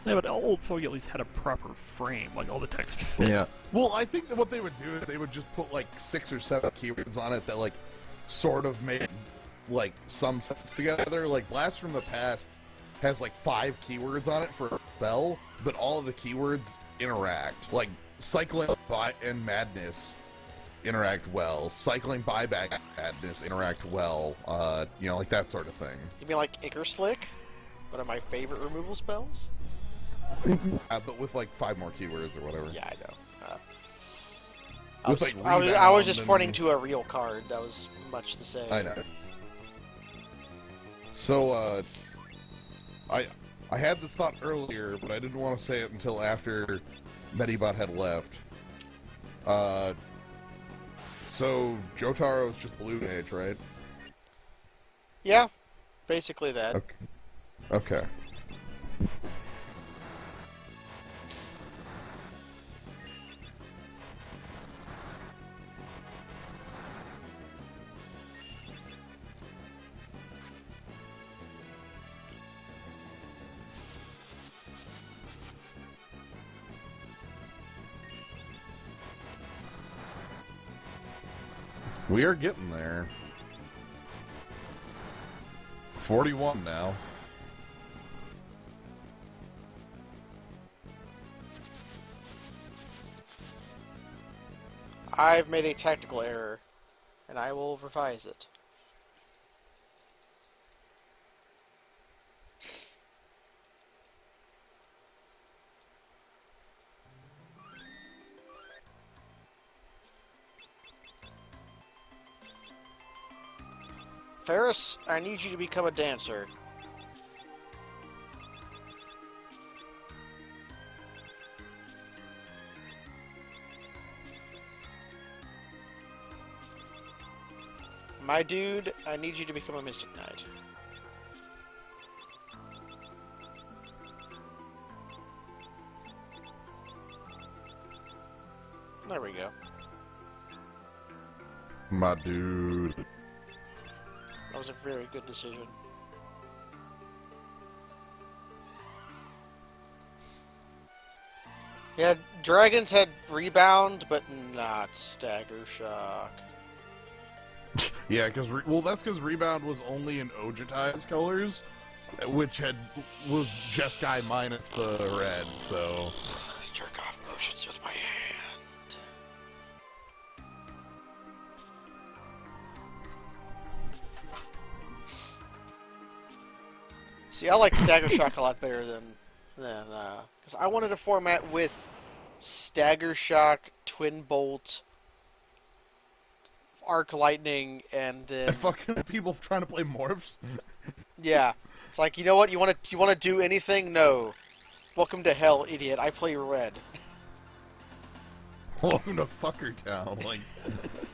Yeah, but Old Fogey at least had a proper frame, like all the text. Yeah. Well, I think that what they would do is they would just put like 6 or 7 keywords on it that like sort of made like some sense together. Like Blast from the Past has like 5 keywords on it for a spell, but all of the keywords interact. Like Cycling and Madness interact well. Cycling Buyback Madness interact well. You know, like that sort of thing. You mean like Ichor Slick? One of my favorite removal spells? But with like 5 more keywords or whatever. Yeah, I know. With, like, I was rebound just and- pointing to a real card that was much the same. I know. So, I had this thought earlier, but I didn't want to say it until after Medibot had left. So Jotaro's just Blue Mage, right? Yeah, basically that. Okay. Okay. We are getting there. 41 now. I've made a tactical error, and I will revise it. Ferris, I need you to become a dancer. My dude, I need you to become a Mystic Knight. There we go. My dude. That was a very good decision. Yeah, dragons had rebound, but not stagger shock. Yeah, because that's because rebound was only in Ojutai's colors, which was Jeskai minus the red. So Jerk off motions with my hand. See, I like stagger shock a lot better than because I wanted a format with stagger shock, twin bolt, arc lightning, and then fucking people trying to play morphs. yeah, it's like, you know what, you want to do anything? No, welcome to hell, idiot. I play red. Welcome to Fucker Town. Like,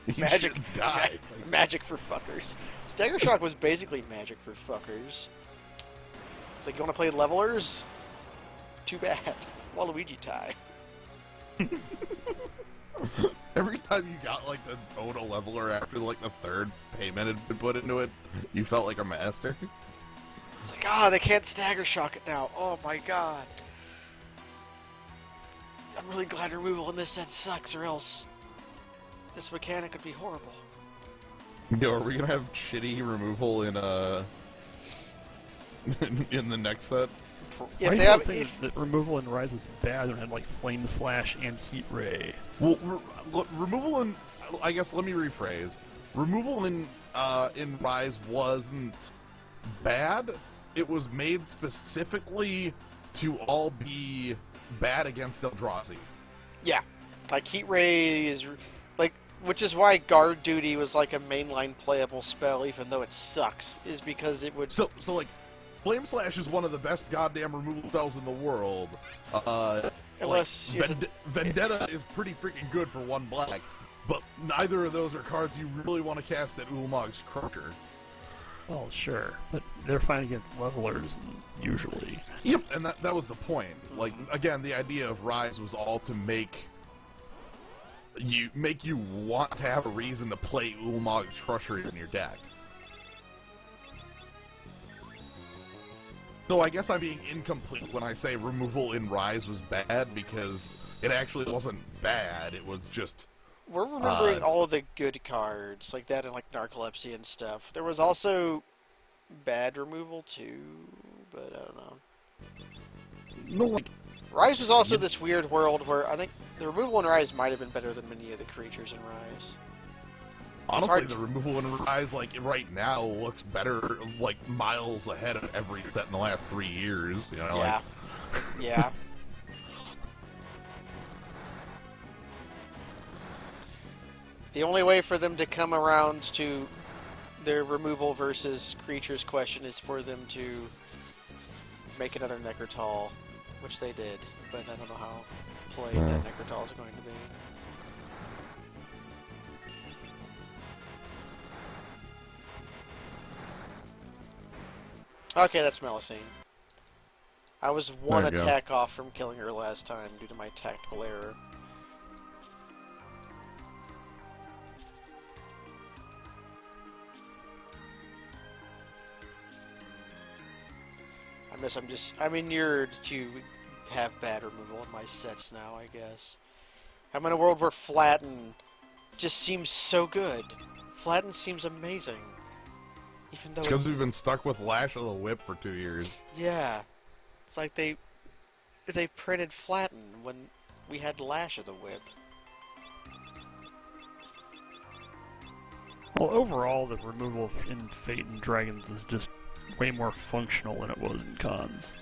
you Magic, should die. magic for fuckers. Stagger shock was basically magic for fuckers. It's like, you want to play levelers? Too bad. Waluigi tie. Every time you got like the total leveler after like the third payment had been put into it, you felt like a master. It's like, they can't stagger shock it now. Oh my god. I'm really glad removal in this set sucks, or else this mechanic would be horrible. Yo, are we gonna have shitty removal in in the next set? If Why they are you have, saying that removal in Rise is bad when it had like Flame Slash and Heat Ray? Well, removal in, I guess let me rephrase. Removal in Rise wasn't bad. It was made specifically to all be bad against Eldrazi. yeah, like Heat Ray is like, which is why Guard Duty was like a mainline playable spell, even though it sucks, is because it would. So like, Flame Slash is one of the best goddamn removal spells in the world. Unless like, Vendetta is pretty freaking good for 1 black, but neither of those are cards you really want to cast at Ulamog's Crusher. Well, sure, but they're fine against levelers usually. Yep, and that was the point. Like, again, the idea of Rise was all to make you want to have a reason to play Ulamog's Crusher in your deck. So I guess I'm being incomplete when I say removal in Rise was bad, because it actually wasn't bad, it was just... We're remembering all of the good cards, like that and like Narcolepsy and stuff. There was also bad removal too, but I don't know. No, like... Rise was also this weird world where I think the removal in Rise might have been better than many of the creatures in Rise. Honestly, the removal in Rise, like, right now looks better, like, miles ahead of every set in the last 3 years, you know? Yeah. Like... Yeah. The only way for them to come around to their removal versus creatures question is for them to make another Necrotal, which they did, but I don't know how played that Necrotal is going to be. Okay, that's Melusine. I was one There you go. attack off from killing her last time due to my tactical error. I'm inured to have bad removal in my sets now, I guess. I'm in a world where Flatten just seems so good. Flatten seems amazing. Even though because we've been stuck with Lash of the Whip for 2 years. yeah. It's like they printed Flatten when we had Lash of the Whip. Well, overall, the removal in Fate and Dragons is just way more functional than it was in Cons.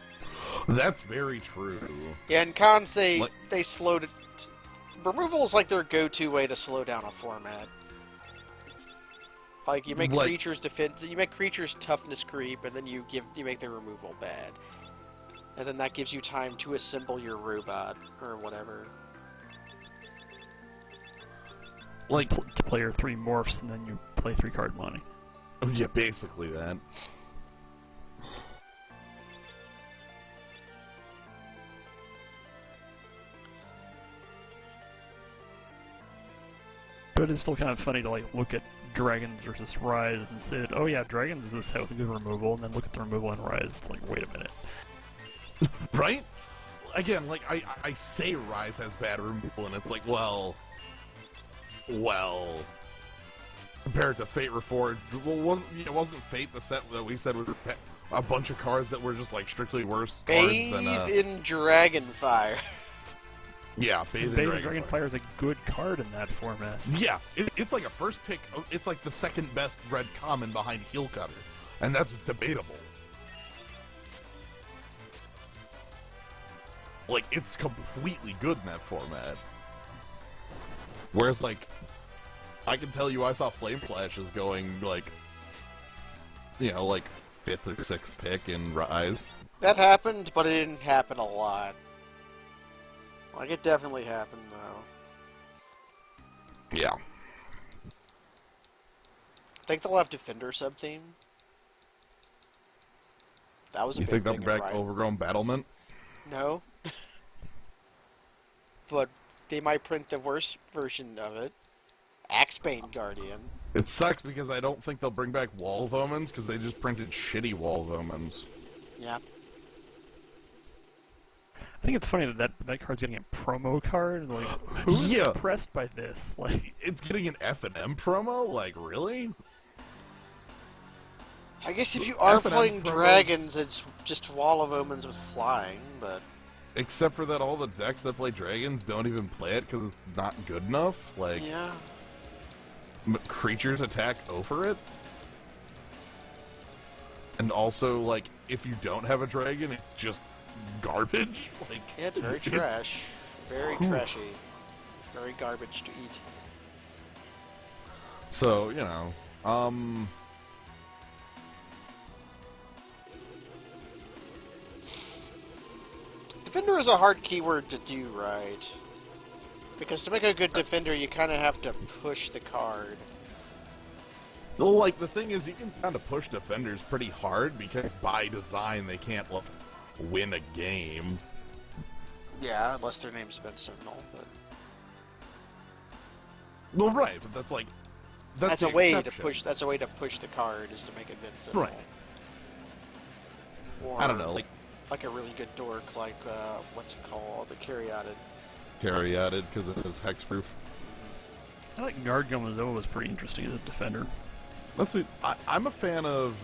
That's very true. Yeah, in Cons they Like- slowed it. Removal is like their go-to way to slow down a format. Like you make creatures defense, you make creatures toughness creep, and then you make their removal bad, and then that gives you time to assemble your robot or whatever. Like, To play your 3 morphs, and then you play 3 card money. yeah, basically that. But it's still kind of funny to like look at Dragons versus Rise and say, oh yeah, Dragons is this with good removal, and then look at the removal in Rise. It's like, wait a minute. Right? Again, like, I say Rise has bad removal, and it's like, well... Compared to Fate Reforged, well, wasn't Fate the set that we said was a bunch of cards that were just, like, strictly worse cards than, Bathe in Dragonfire. Yeah, Bathe in Dragonfire is a good card in that format. Yeah, it's like a first pick, it's like the second best red common behind Heel Cutter, and that's debatable. Like, it's completely good in that format. Whereas, like, I can tell you I saw Flame Flashes going, like, like 5th or 6th pick in Rise. That happened, but it didn't happen a lot. Like, it definitely happened, though. Yeah. I think they'll have Defender sub-theme. That was a You big think they'll thing bring in back Riot. Overgrown Battlement? No. But they might print the worst version of it. Axebane Guardian. It sucks because I don't think they'll bring back Wall of Omens because they just printed shitty Wall of Omens. Yeah. I think it's funny that card's getting a promo card. Like, who's Yeah. impressed by this? Like, It's getting an F&M promo? Like, really? I guess if you are F&M playing promos- dragons, it's just Wall of Omens with flying, but... Except for that all the decks that play dragons don't even play it because it's not good enough. Like, Yeah. Creatures attack over it. And also, like, if you don't have a dragon, it's just garbage. Like, Yeah, it's very trash. Very trashy. Very garbage to eat. So, Defender is a hard keyword to do right. Because to make a good defender, you kind of have to push the card. well, like, the thing is, you can kind of push defenders pretty hard because by design they can't, like, win a game. Yeah, unless their name's been Sentinel. But Well, right, but that's like... that's the a way exception. to push. That's a way to push the card is to make it Sentinel. Right. Or I don't know, like a really good dork, like what's it called, the Caryatid. Caryatid because it is hexproof. I like Guard Gomazoa was pretty interesting as a defender. I'm a fan of...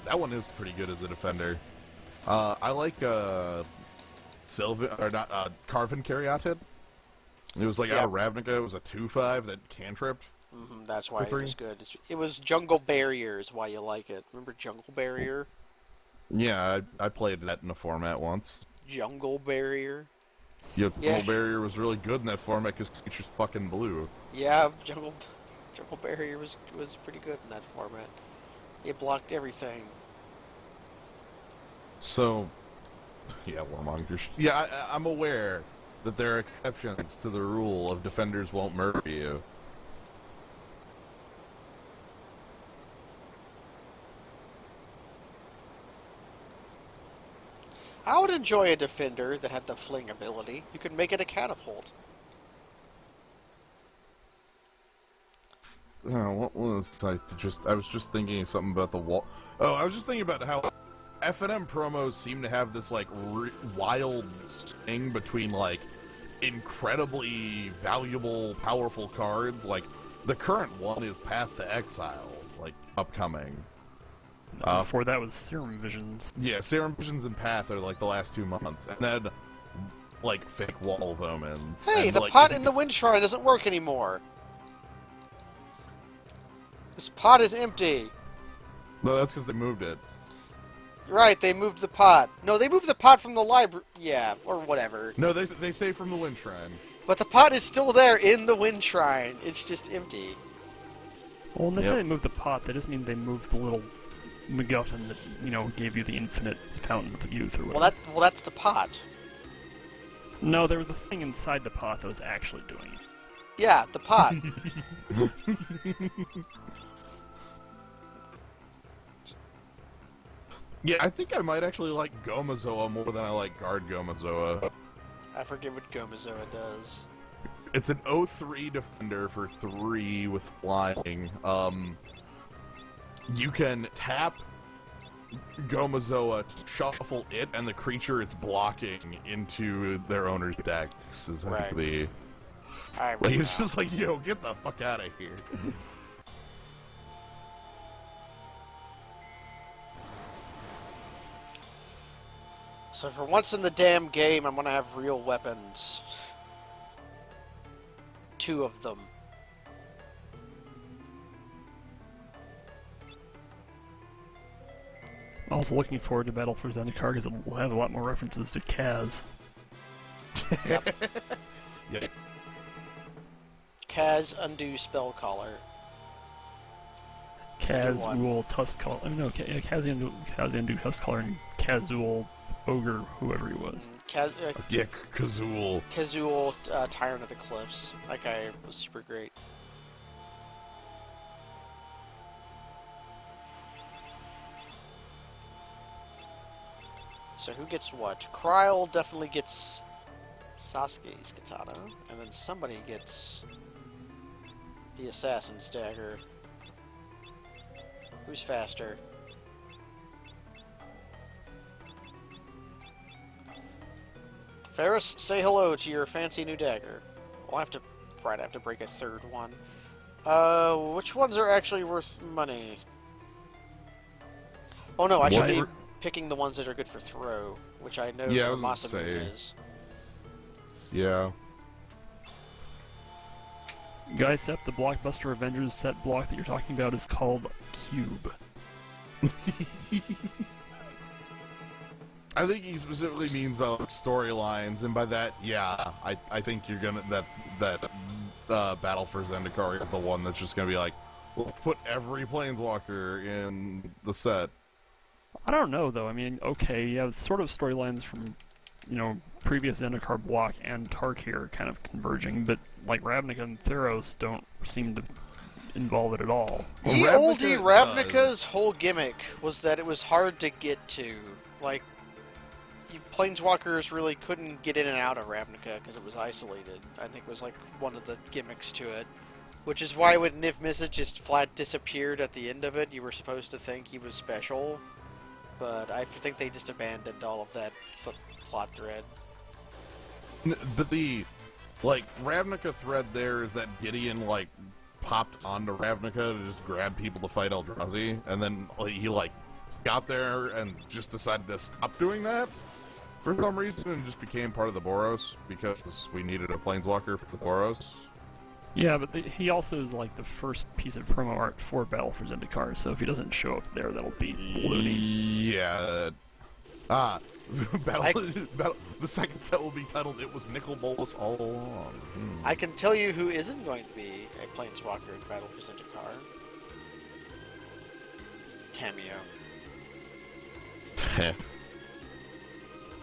that one is pretty good as a defender. I like Sylvan... or not... Carven Caryatid. It was like out of Ravnica. It was a 2/5 that cantripped. That's why it For was three? good. It was Jungle Barrier is why you like it. Remember Jungle Barrier? Yeah, I played that in a format once. Jungle Barrier? Yeah, Yeah. Jungle Barrier was really good in that format because creatures fucking blue. Yeah, Jungle Barrier was pretty good in that format. It blocked everything. So, yeah, Warmongers. Yeah, I'm aware that there are exceptions to the rule of defenders won't murder you. I would enjoy a defender that had the fling ability. You could make it a catapult. What was I was just thinking of something about the wall. Oh, I was just thinking about how F&M promos seem to have this like wild thing between like incredibly valuable, powerful cards. Like the current one is Path to Exile, like upcoming. Before that was Serum Visions. Yeah, Serum Visions and Path are like the last 2 months, and then like fake Wall of Omens. Hey, and, the like, pot in the wind shrine doesn't work anymore. This pot is empty. No, that's because they moved it. Right, they moved the pot. No, they moved the pot from the library. Yeah, or whatever. No, they say from the Wind Shrine. But the pot is still there in the wind shrine. It's just empty. Well, when they Yep. say they moved the pot, that just means they moved the little MacGuffin that, gave you the infinite fountain of youth or whatever. Well, that's the pot. No, there was a thing inside the pot that was actually doing it. Yeah, the pot. Yeah, I think I might actually like Gomazoa more than I like Guard Gomazoa. I forget what Gomazoa does. It's an 03 defender for 3 with flying. You can tap Gomazoa to shuffle it and the creature it's blocking into their owner's decks. Is Right. actually Alright, like it's just like, yo, get the fuck out of here. So for once in the damn game, I'm gonna have real weapons. 2 of them. I'm also looking forward to Battle for Zendikar because it will have a lot more references to Kaz. Yeah. Kaz Undo Spell Caller. Kazul Tuskcaller. No, Kaziandu Tuskcaller and Kazul Ogre, whoever he was. Yeah, Kazul. Kazul Tyrant of the Cliffs. That guy was super great. So who gets what? Kryl definitely gets Sasuke's katana, and then somebody gets the Assassin's Dagger. Who's faster? Ferris, say hello to your fancy new dagger. We'll have to, right, I have to break a 3rd one. Which ones are actually worth money? Oh no, I should be picking the ones that are good for throw, which I know Masamune is. Yeah. Guysep, the Blockbuster Avengers set block that you're talking about is called Cube. I think he specifically means about storylines, and by that, yeah, I think you're gonna that Battle for Zendikar is the one that's just gonna be like, we'll put every Planeswalker in the set. I don't know though. I mean, okay, you have sort of storylines from, you know, previous Zendikar block and Tarkir kind of converging, but like Ravnica and Theros don't seem to involve it at all. Well, Ravnica's whole gimmick was that it was hard to get to. Like, Planeswalkers really couldn't get in and out of Ravnica because it was isolated. I think was like one of the gimmicks to it. Which is why when Niv Mizzet just flat disappeared at the end of it, you were supposed to think he was special. But I think they just abandoned all of that plot thread. But the, like, Ravnica thread there is that Gideon, like, popped onto Ravnica to just grab people to fight Eldrazi, and then he, like, got there and just decided to stop doing that for some reason and just became part of the Boros because we needed a Planeswalker for the Boros. Yeah, but he also is like the first piece of promo art for Battle for Zendikar, so if he doesn't show up there, that'll be loony. Yeah. Battle, the second set will be titled "It Was Nicol Bolas All Along." I can tell you who isn't going to be a Planeswalker in Battle for Zendikar. Cameo.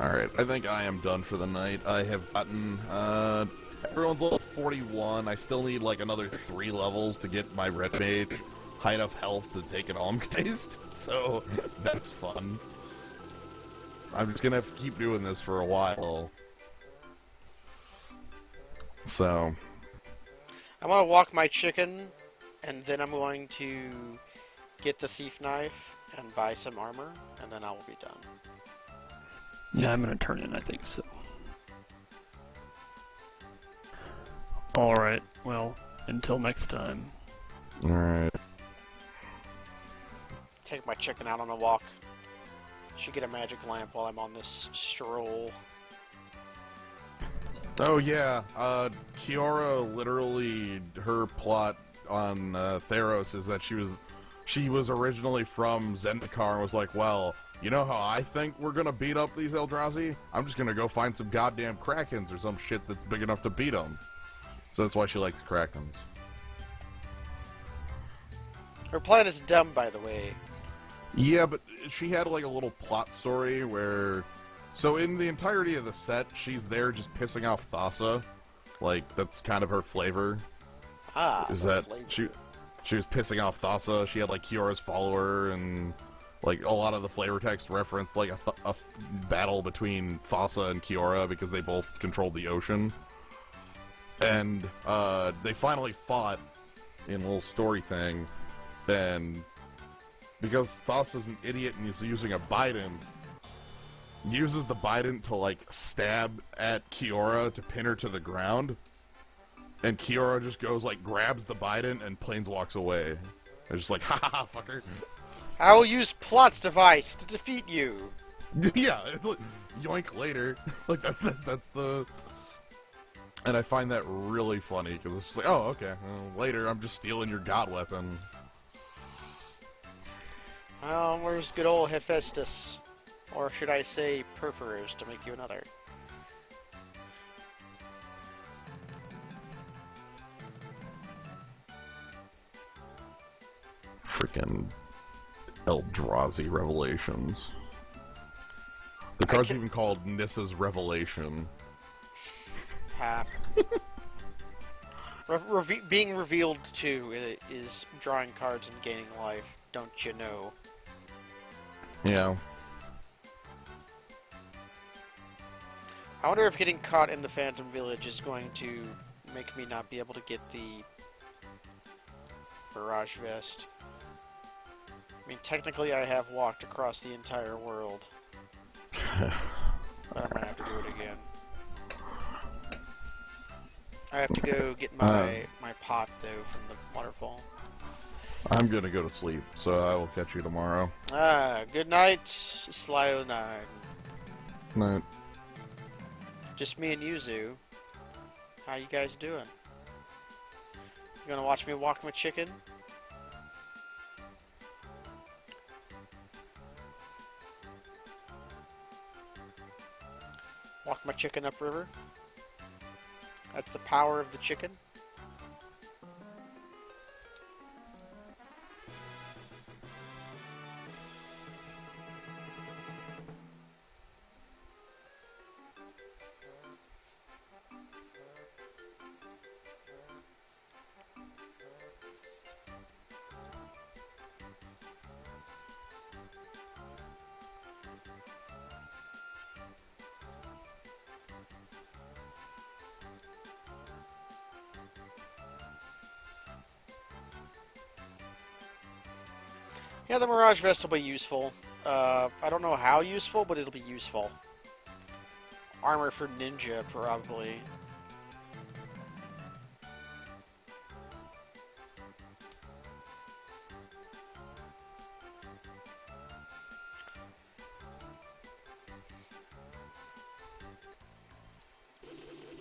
Alright, I think I am done for the night. I have gotten, everyone's level 41. I still need, like, another 3 levels to get my Red Mage high enough health to take an Almgeist, so that's fun. I'm just gonna have to keep doing this for a while. So... I'm gonna walk my chicken, and then I'm going to get the thief knife and buy some armor, and then I will be done. Yeah, I'm gonna turn in, I think so. Alright, well, until next time. Alright. Take my chicken out on a walk. Should get a magic lamp while I'm on this stroll. Oh yeah, Kiora literally, her plot on Theros is that she was originally from Zendikar and was like, well, you know how I think we're gonna beat up these Eldrazi? I'm just gonna go find some goddamn Krakens or some shit that's big enough to beat them. So that's why she likes Krakens. Her plan is dumb, by the way. Yeah, but she had like a little plot story where... So in the entirety of the set, she's there just pissing off Thassa. Like, that's kind of her flavor. Is that she was pissing off Thassa. She had like Kiora's follower, and like a lot of the flavor text referenced like a battle between Thassa and Kiora because they both controlled the ocean. and they finally fought in a little story thing. Then, because Thos is an idiot and he's using a Bident, uses the Bident to like stab at Kiora to pin her to the ground, and Kiora just goes like grabs the Bident and planeswalks away. They're just like, ha ha ha, fucker. I will use Plot's device to defeat you. Yeah, it's like, yoink later. Like that's the. And I find that really funny because it's just like, oh, okay, well, later I'm just stealing your god weapon. Where's good old Hephaestus? Or should I say Perforers to make you another? Freaking Eldrazi Revelations. The card's even called Nissa's Revelation. Ha. Being revealed to is drawing cards and gaining life, don't you know? Yeah. I wonder if getting caught in the Phantom Village is going to make me not be able to get the Mirage Vest. I mean, technically I have walked across the entire world. But I'm gonna have to do it again. I have to go get my pot, though, from the waterfall. I'm gonna go to sleep, so I will catch you tomorrow. Good night, Slyo9. Night. Just me and Yuzu. How you guys doing? You gonna watch me walk my chicken? Walk my chicken upriver? That's the power of the chicken. Yeah, the Mirage Vest will be useful. I don't know how useful, but it'll be useful. Armor for Ninja, probably.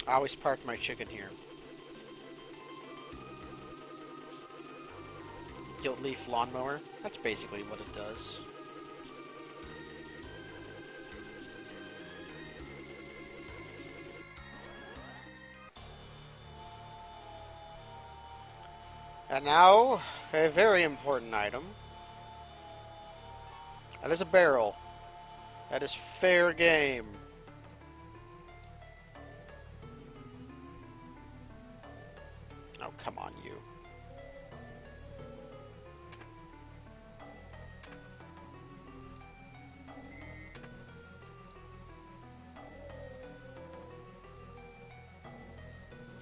I always park my chicken here. Gilt leaf lawnmower. That's basically what it does. And now, a very important item. That is a barrel. That is fair game. Oh, come on, you.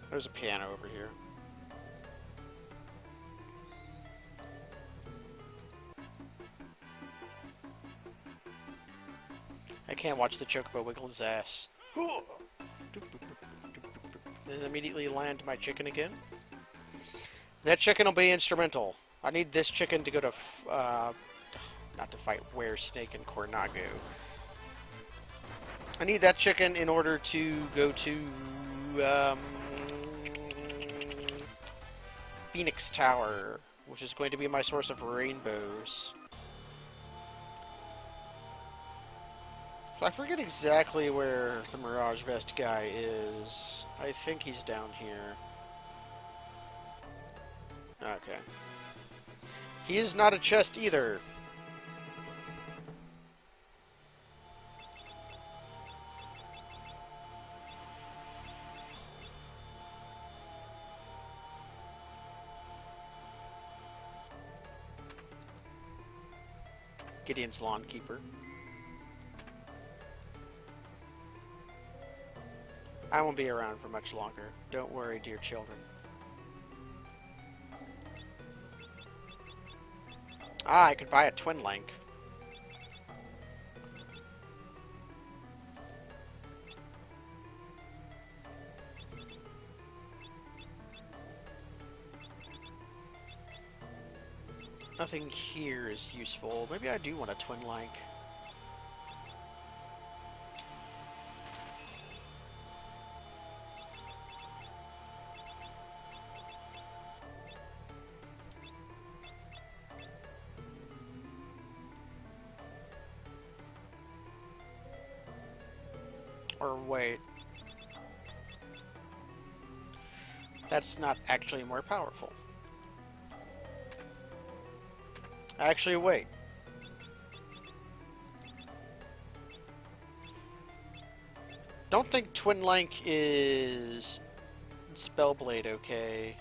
There's a piano over here. I can't watch the chocobo wiggle his ass. Then immediately land my chicken again. That chicken will be instrumental. I need this chicken to go to, not to fight Were Snake and Cornago. I need that chicken in order to go to, Phoenix Tower, which is going to be my source of rainbows. So I forget exactly where the Mirage Vest guy is. I think he's down here. Okay. He is not a chest either. Gideon's Lawn Keeper. I won't be around for much longer. Don't worry, dear children. Ah, I could buy a twin link. Nothing here is useful. Maybe I do want a twin link. Or wait. That's not actually more powerful. Actually, wait. Don't think Twin Link is Spellblade okay.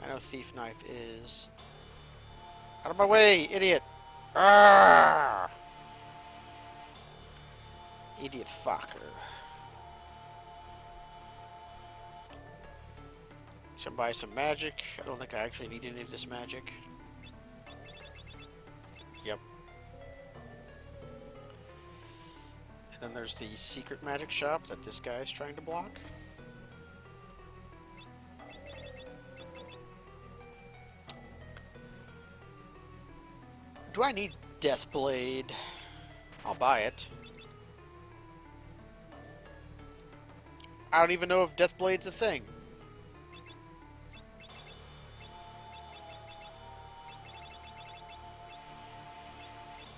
I know Thief Knife is. Out of my way, idiot! Ah! Idiot fucker. So buy some magic. I don't think I actually need any of this magic. Yep. And then there's the secret magic shop that this guy is trying to block. Do I need Deathblade? I'll buy it. I don't even know if Deathblade's a thing.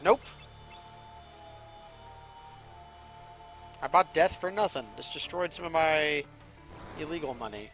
Nope. I bought death for nothing. This destroyed some of my illegal money.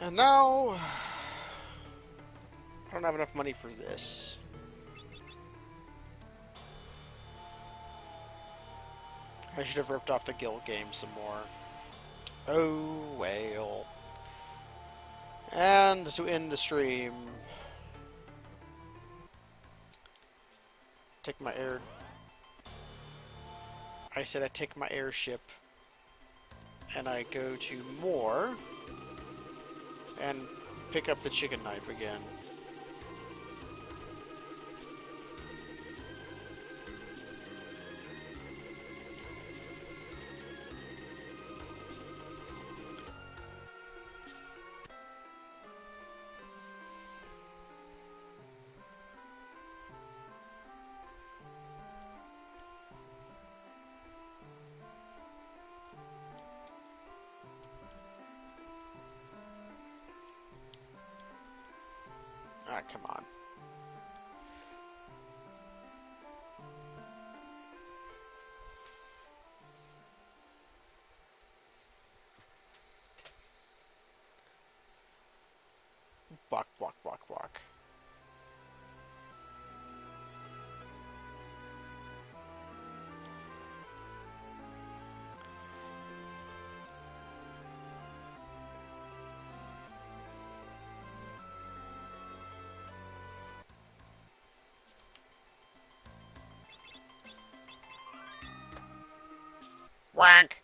And now, I don't have enough money for this. I should have ripped off the guild game some more. Oh, well. And to end the stream, take my air... I said I take my airship, and I go to more, and pick up the chicken knife again. Ah, come on. Walk, walk, walk, walk. Wank!